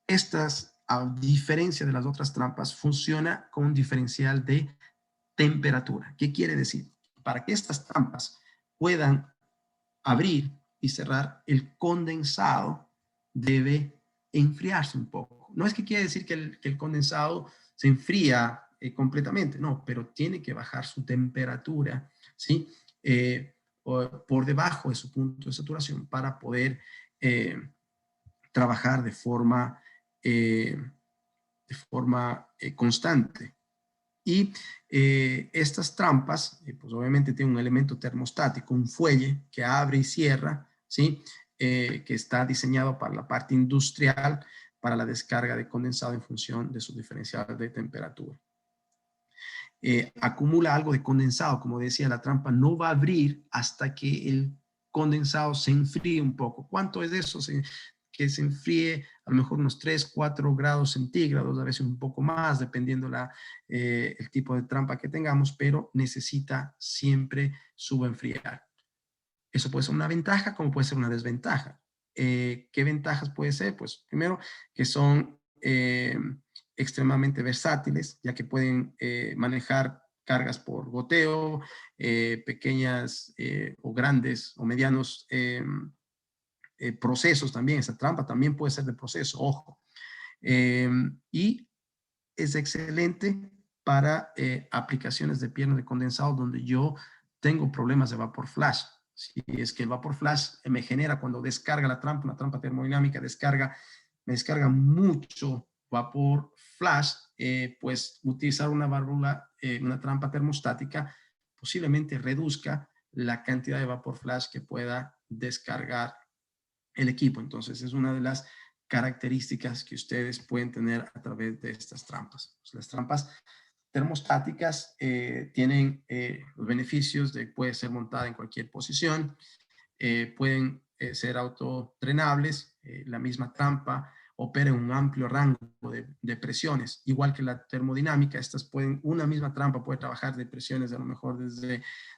Estas, a diferencia de las otras trampas, funciona con un diferencial de temperatura. ¿Qué quiere decir? Para que estas trampas puedan abrir y cerrar, el condensado debe enfriarse un poco. No es que quiere decir que el condensado se enfría completamente, no, pero tiene que bajar su temperatura, ¿sí? Por debajo de su punto de saturación para poder trabajar de forma constante. Y estas trampas, pues obviamente tienen un elemento termostático, un fuelle que abre y cierra, ¿sí? Que está diseñado para la parte industrial, para la descarga de condensado en función de su diferencial de temperatura. Acumula algo de condensado, como decía, la trampa no va a abrir hasta que el condensado se enfríe un poco. ¿Cuánto es eso? Que se enfríe a lo mejor unos 3, 4 grados centígrados, a veces un poco más, dependiendo el tipo de trampa que tengamos, pero necesita siempre subenfriar. Eso puede ser una ventaja como puede ser una desventaja. ¿Qué ventajas puede ser? Pues primero que son extremadamente versátiles, ya que pueden manejar cargas por goteo, pequeñas o grandes o medianos procesos también. Esa trampa también puede ser de proceso, ojo. Y es excelente para aplicaciones de pierna de condensado donde yo tengo problemas de vapor flash. Si es que el vapor flash me genera cuando descarga la trampa, una trampa termodinámica me descarga mucho vapor flash, pues utilizar una válvula, una trampa termostática posiblemente reduzca la cantidad de vapor flash que pueda descargar el equipo. Entonces es una de las características que ustedes pueden tener a través de estas trampas. Pues las trampas termostáticas tienen los beneficios de puede ser montada en cualquier posición, pueden ser autodrenables, la misma trampa opera en un amplio rango de presiones, igual que la termodinámica. Una misma trampa puede trabajar de presiones a lo mejor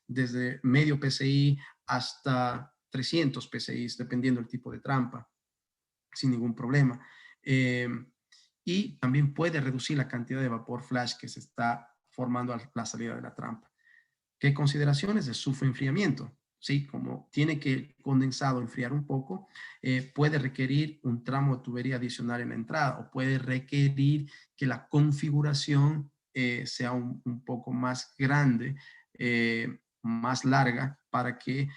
desde medio PSI hasta 300 PSI, dependiendo del tipo de trampa, sin ningún problema. y también puede reducir la cantidad de vapor flash que se está formando a la salida de la trampa. ¿Qué consideraciones? El enfriamiento. Sí, como tiene que el condensado enfriar un poco, puede requerir un tramo de tubería adicional en la entrada o puede requerir que la configuración sea un poco más grande, más larga, para que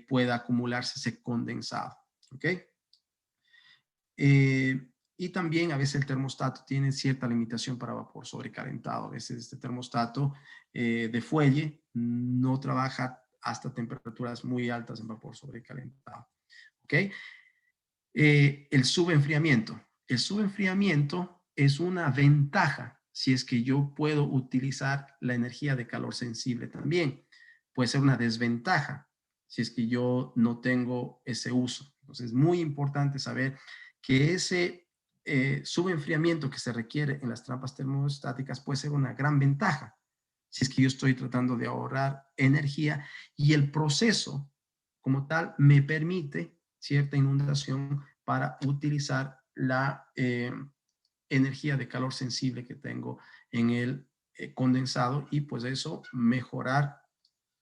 pueda acumularse ese condensado. ¿Ok? Y también a veces el termostato tiene cierta limitación para vapor sobrecalentado. A veces este termostato de fuelle no trabaja hasta temperaturas muy altas en vapor sobrecalentado. ¿Ok? El subenfriamiento. El subenfriamiento es una ventaja si es que yo puedo utilizar la energía de calor sensible también. Puede ser una desventaja si es que yo no tengo ese uso. Entonces es muy importante saber que ese subenfriamiento que se requiere en las trampas termostáticas puede ser una gran ventaja si es que yo estoy tratando de ahorrar energía y el proceso como tal me permite cierta inundación para utilizar la energía de calor sensible que tengo en el condensado y pues eso mejorar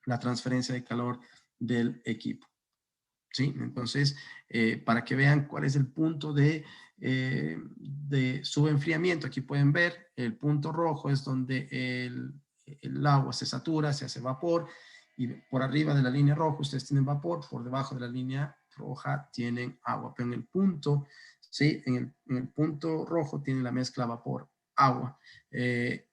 la transferencia de calor del equipo. ¿Sí? Entonces, para que vean cuál es el punto de subenfriamiento, aquí pueden ver el punto rojo es donde el agua se satura, se hace vapor, y por arriba de la línea roja ustedes tienen vapor, por debajo de la línea roja tienen agua, pero en el punto, ¿sí? En el punto rojo tienen la mezcla vapor-agua,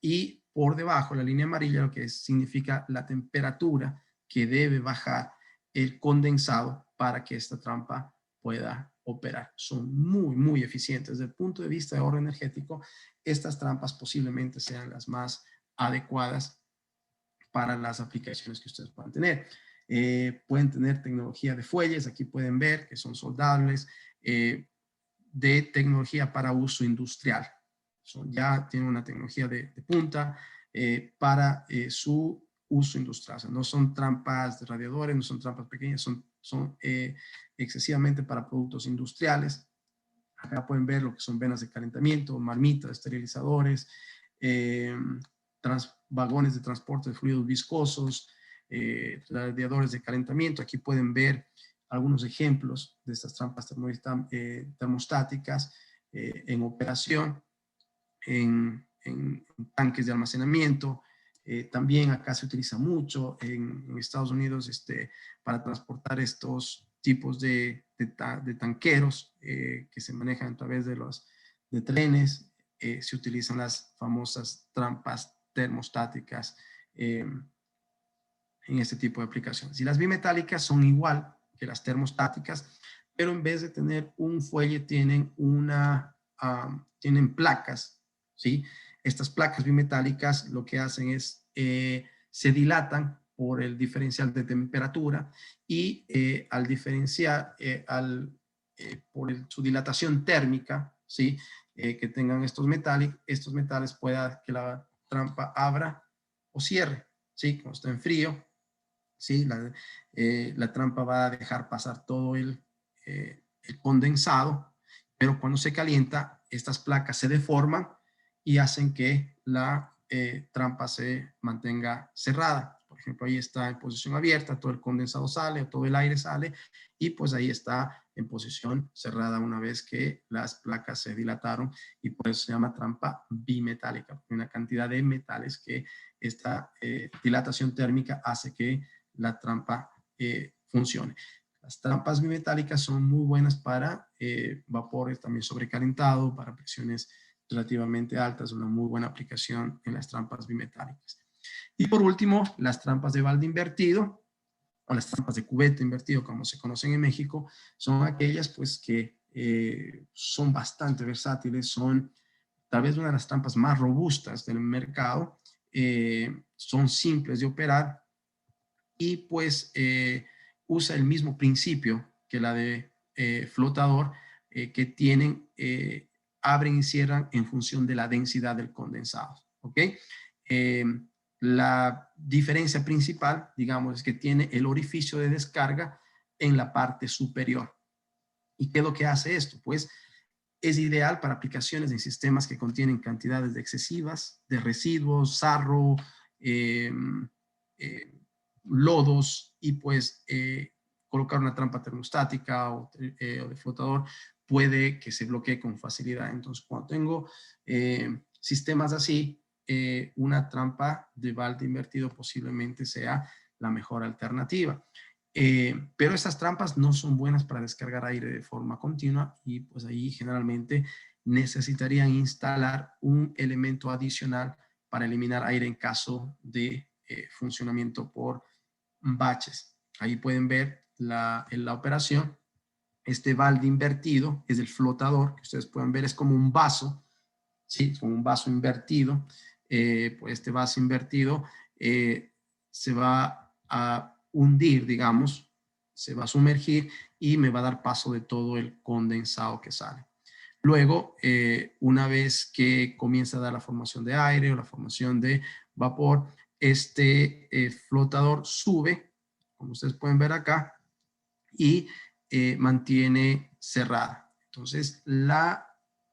y por debajo la línea amarilla lo que significa la temperatura que debe bajar el condensado para que esta trampa pueda operar. Son muy, muy eficientes. Desde el punto de vista de ahorro energético, estas trampas posiblemente sean las más adecuadas para las aplicaciones que ustedes puedan tener. Pueden tener tecnología de fuelles, aquí pueden ver que son soldables, de tecnología para uso industrial. Ya tienen una tecnología de punta para su uso industrial. O sea, no son trampas de radiadores, no son trampas pequeñas, son excesivamente para productos industriales. Acá pueden ver lo que son venas de calentamiento, marmitas, esterilizadores, vagones de transporte de fluidos viscosos, radiadores de calentamiento. Aquí pueden ver algunos ejemplos de estas trampas termostáticas en operación, en tanques de almacenamiento. También acá se utiliza mucho en Estados Unidos para transportar estos tipos de tanqueros que se manejan a través de trenes. Se utilizan las famosas trampas termostáticas en este tipo de aplicaciones. Y las bimetálicas son igual que las termostáticas, pero en vez de tener un fuelle tienen tienen placas, ¿sí? Estas placas bimetálicas lo que hacen es se dilatan por el diferencial de temperatura y al diferenciar, por su dilatación térmica, ¿sí? Que tengan estos metales pueda que la trampa abra o cierre, ¿sí? Cuando está en frío, ¿sí? La trampa va a dejar pasar todo el condensado, pero cuando se calienta, estas placas se deforman y hacen que la trampa se mantenga cerrada. Por ejemplo, ahí está en posición abierta, todo el condensado sale, todo el aire sale, y pues ahí está en posición cerrada una vez que las placas se dilataron, y por eso se llama trampa bimetálica, porque una cantidad de metales que esta dilatación térmica hace que la trampa funcione. Las trampas bimetálicas son muy buenas para vapores también sobrecalentado, para presiones relativamente altas, una muy buena aplicación en las trampas bimetálicas. Y por último, las trampas de balde invertido, o las trampas de cubeta invertido, como se conocen en México, son aquellas pues que son bastante versátiles, son tal vez una de las trampas más robustas del mercado, son simples de operar, y pues usa el mismo principio que la de flotador, que tienen, abren y cierran en función de la densidad del condensado, ¿ok? La diferencia principal, digamos, es que tiene el orificio de descarga en la parte superior. ¿Y qué es lo que hace esto? Pues Es ideal para aplicaciones en sistemas que contienen cantidades excesivas de residuos, sarro, eh, lodos, y pues colocar una trampa termostática o de flotador puede que se bloquee con facilidad. Entonces, cuando tengo sistemas así, una trampa de balde invertido posiblemente sea la mejor alternativa. Pero estas trampas no son buenas para descargar aire de forma continua, y pues ahí generalmente necesitarían instalar un elemento adicional para eliminar aire en caso de funcionamiento por baches. Ahí pueden ver en la operación. Este balde invertido es el flotador, que ustedes pueden ver, es como un vaso, ¿sí? Es como un vaso invertido. Pues este vaso invertido se va a hundir, digamos, se va a sumergir y me va a dar paso de todo el condensado que sale. Luego, una vez que comienza a dar la formación de aire o la formación de vapor, este flotador sube, como ustedes pueden ver acá, y mantiene cerrada. Entonces, la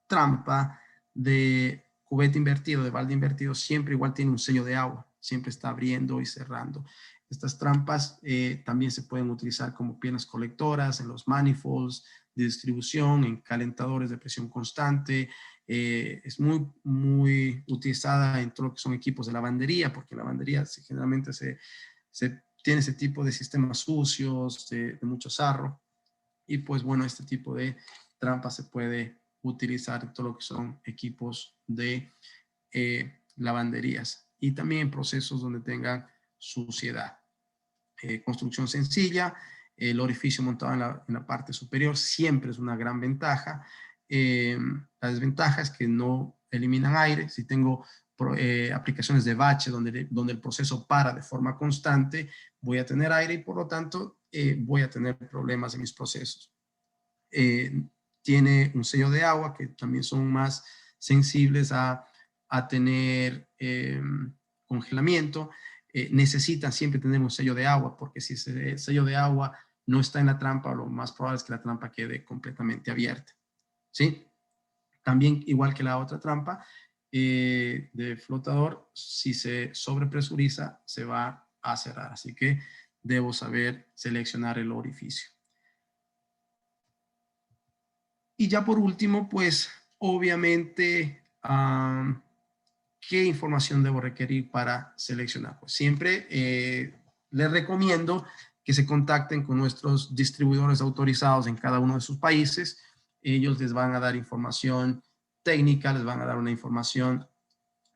trampa de cubeta invertido, de balde invertido, siempre igual tiene un sello de agua, siempre está abriendo y cerrando. Estas trampas también se pueden utilizar como piernas colectoras en los manifolds de distribución, en calentadores de presión constante. Es muy utilizada en todo lo que son equipos de lavandería, porque en lavandería generalmente se tiene ese tipo de sistemas sucios, de mucho sarro. Y pues bueno, este tipo de trampa se puede utilizar en todo lo que son equipos de lavanderías, y también en procesos donde tengan suciedad. Construcción sencilla, el orificio montado en la parte superior siempre es una gran ventaja. La desventaja es que no eliminan aire. Si tengo aplicaciones de bache donde el proceso para de forma constante, voy a tener aire y por lo tanto voy a tener problemas en mis procesos. Tiene un sello de agua, que también son más sensibles a tener congelamiento. Necesitan siempre tener un sello de agua, porque si ese sello de agua no está en la trampa, lo más probable es que la trampa quede completamente abierta, ¿sí? También, igual que la otra trampa de flotador, si se sobrepresuriza, se va a cerrar. Así que debo saber seleccionar el orificio. Y ya por último, pues obviamente, ¿qué información debo requerir para seleccionar? Pues siempre les recomiendo que se contacten con nuestros distribuidores autorizados en cada uno de sus países. Ellos les van a dar información técnica, les van a dar una información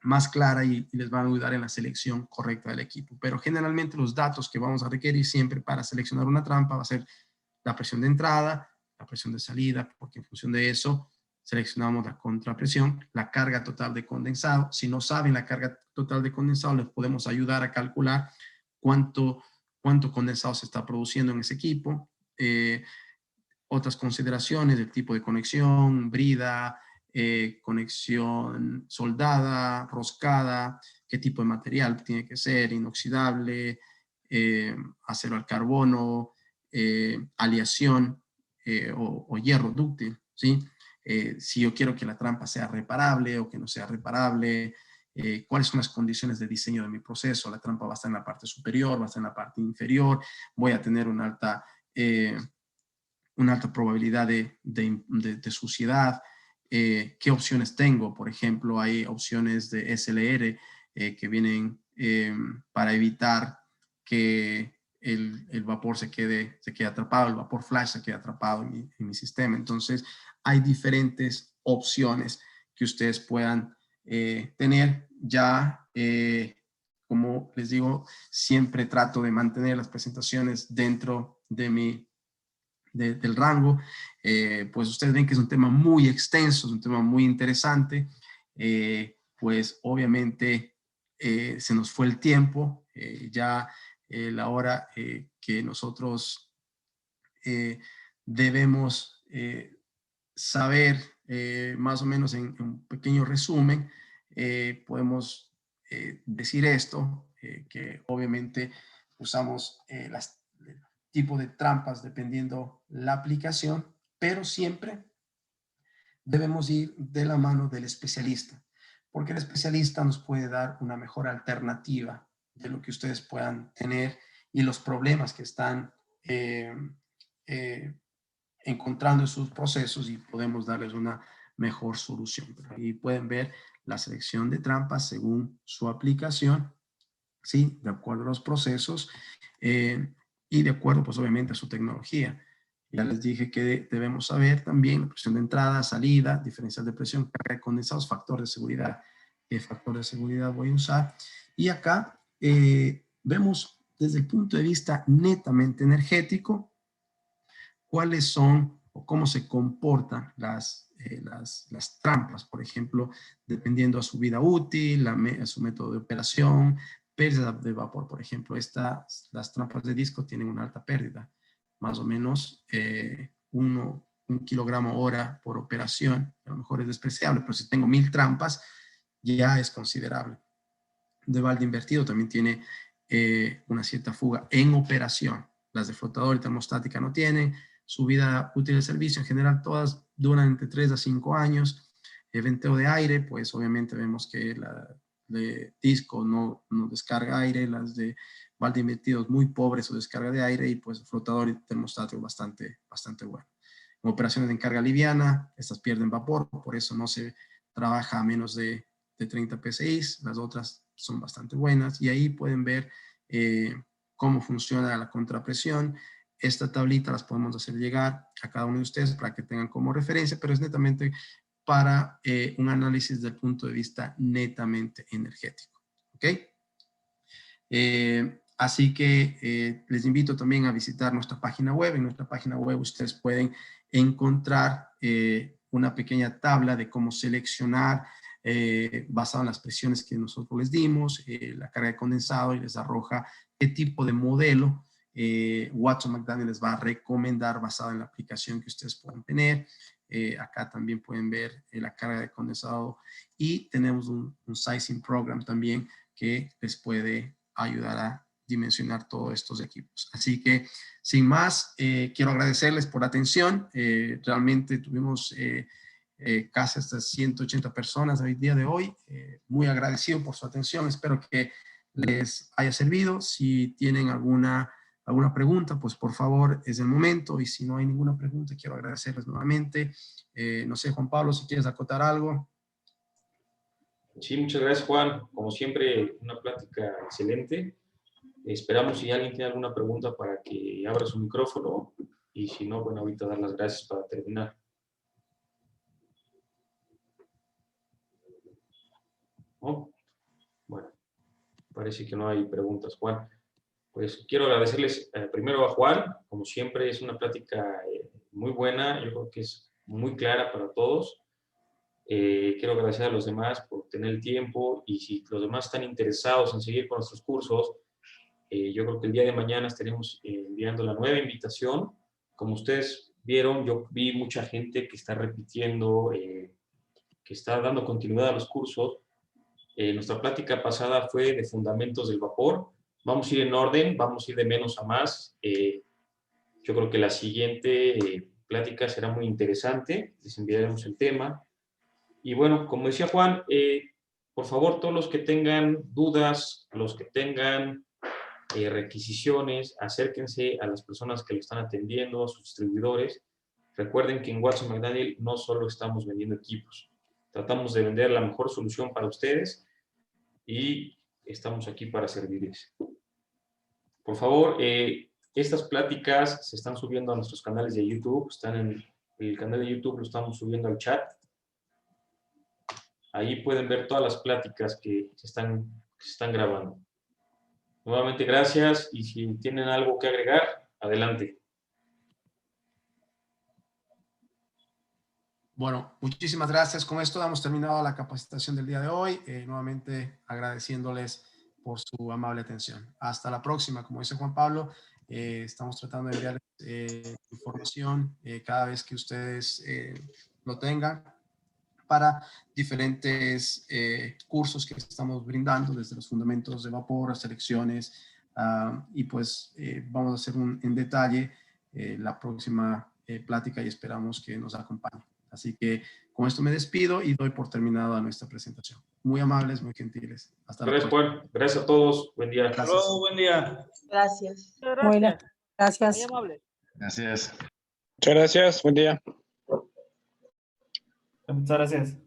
más clara y les van a ayudar en la selección correcta del equipo. Pero generalmente los datos que vamos a requerir siempre para seleccionar una trampa va a ser la presión de entrada, la presión de salida, porque en función de eso seleccionamos la contrapresión, la carga total de condensado. Si no saben la carga total de condensado, les podemos ayudar a calcular cuánto condensado se está produciendo en ese equipo. Otras consideraciones del tipo de conexión, brida, conexión soldada, roscada, qué tipo de material tiene que ser, inoxidable, acero al carbono, aleación o hierro dúctil, ¿sí? Si yo quiero que la trampa sea reparable o que no sea reparable, cuáles son las condiciones de diseño de mi proceso. La trampa va a estar en la parte superior, va a estar en la parte inferior, voy a tener una alta probabilidad de suciedad. ¿Qué opciones tengo? Por ejemplo, hay opciones de SLR que vienen para evitar que el vapor se quede atrapado, el vapor flash se quede atrapado en mi sistema. Entonces, hay diferentes opciones que ustedes puedan tener. Ya, como les digo, siempre trato de mantener las presentaciones dentro de del rango. Pues ustedes ven que es un tema muy extenso, es un tema muy interesante. Pues obviamente se nos fue el tiempo, ya la hora que nosotros debemos saber más o menos en un pequeño resumen. Podemos decir esto, que obviamente usamos las tipo de trampas dependiendo la aplicación, pero siempre debemos ir de la mano del especialista, porque el especialista nos puede dar una mejor alternativa de lo que ustedes puedan tener y los problemas que están encontrando en sus procesos, y podemos darles una mejor solución. Pero ahí pueden ver la selección de trampas según su aplicación, ¿sí? De acuerdo a los procesos y de acuerdo, pues obviamente, a su tecnología. Ya les dije que debemos saber también la presión de entrada, salida, diferencial de presión, carga de condensados, factor de seguridad. ¿Qué factor de seguridad voy a usar? Y acá vemos desde el punto de vista netamente energético cuáles son o cómo se comportan las trampas, por ejemplo, dependiendo a su vida útil, a su método de operación, pérdida de vapor. Por ejemplo, las trampas de disco tienen una alta pérdida, más o menos 1 kilogramo hora por operación. A lo mejor es despreciable, pero si tengo 1000 trampas, ya es considerable. De balde invertido también tiene una cierta fuga en operación. Las de flotador y termostática no tienen. Su vida útil de servicio, en general, todas duran entre 3 a 5 años. El venteo de aire, pues obviamente vemos que la de disco no descarga aire, las de balde invertido es muy pobre su descarga de aire, y pues flotador y termostático bastante bueno. En operaciones de carga liviana, estas pierden vapor, por eso no se trabaja a menos de 30 psi. Las otras son bastante buenas, y ahí pueden ver cómo funciona la contrapresión. Esta tablita las podemos hacer llegar a cada uno de ustedes para que tengan como referencia, pero es netamente para un análisis desde el punto de vista netamente energético. ¿Ok? Así que les invito también a visitar nuestra página web. En nuestra página web ustedes pueden encontrar una pequeña tabla de cómo seleccionar basado en las presiones que nosotros les dimos, la carga de condensado, y les arroja qué tipo de modelo Watson McDaniel les va a recomendar basado en la aplicación que ustedes puedan tener. Acá también pueden ver la carga de condensado, y tenemos un sizing program también que les puede ayudar a dimensionar todos estos equipos. Así que, sin más, quiero agradecerles por la atención. Realmente tuvimos casi hasta 180 personas el día de hoy. Muy agradecido por su atención. Espero que les haya servido. Si tienen alguna pregunta, pues por favor es el momento. Y si no hay ninguna pregunta, quiero agradecerles nuevamente. No sé, Juan Pablo, si quieres acotar algo. Sí, muchas gracias, Juan. Como siempre, una plática excelente. Esperamos si alguien tiene alguna pregunta para que abra su micrófono, y si no, bueno, ahorita dar las gracias para terminar. ¿No? Bueno, parece que no hay preguntas, Juan. Pues quiero agradecerles primero a Juan. Como siempre, es una plática muy buena. Yo creo que es muy clara para todos. Quiero agradecer a los demás por tener el tiempo, y si los demás están interesados en seguir con nuestros cursos, yo creo que el día de mañana estaremos enviando la nueva invitación. Como ustedes vieron, yo vi mucha gente que está repitiendo, que está dando continuidad a los cursos. Nuestra plática pasada fue de fundamentos del vapor. Vamos a ir en orden, vamos a ir de menos a más. Yo creo que la siguiente plática será muy interesante. Les enviaremos el tema. Y bueno, como decía Juan, por favor, todos los que tengan dudas, los que tengan requisiciones, acérquense a las personas que lo están atendiendo, a sus distribuidores. Recuerden que en Watson McDaniel no solo estamos vendiendo equipos, tratamos de vender la mejor solución para ustedes, y estamos aquí para servirles. Por favor, estas pláticas se están subiendo a nuestros canales de YouTube, están en el canal de YouTube, lo estamos subiendo al chat. Ahí pueden ver todas las pláticas que se están grabando. Nuevamente, gracias, y si tienen algo que agregar, adelante. Bueno, muchísimas gracias. Con esto hemos terminado la capacitación del día de hoy. Nuevamente agradeciéndoles por su amable atención. Hasta la próxima. Como dice Juan Pablo, estamos tratando de enviarles información cada vez que ustedes lo tengan, para diferentes cursos que estamos brindando, desde los fundamentos de vapor a selecciones, y pues vamos a hacer en detalle la próxima plática, y esperamos que nos acompañe. Así que Con esto me despido y doy por terminada nuestra presentación. Muy amables, muy gentiles. Hasta la Gracias, próxima. Juan. Gracias a todos. Buen día. Hasta luego, buen día. Gracias. Buenas, gracias. Muy amable. Gracias. Muchas gracias. Buen día. Muchas gracias.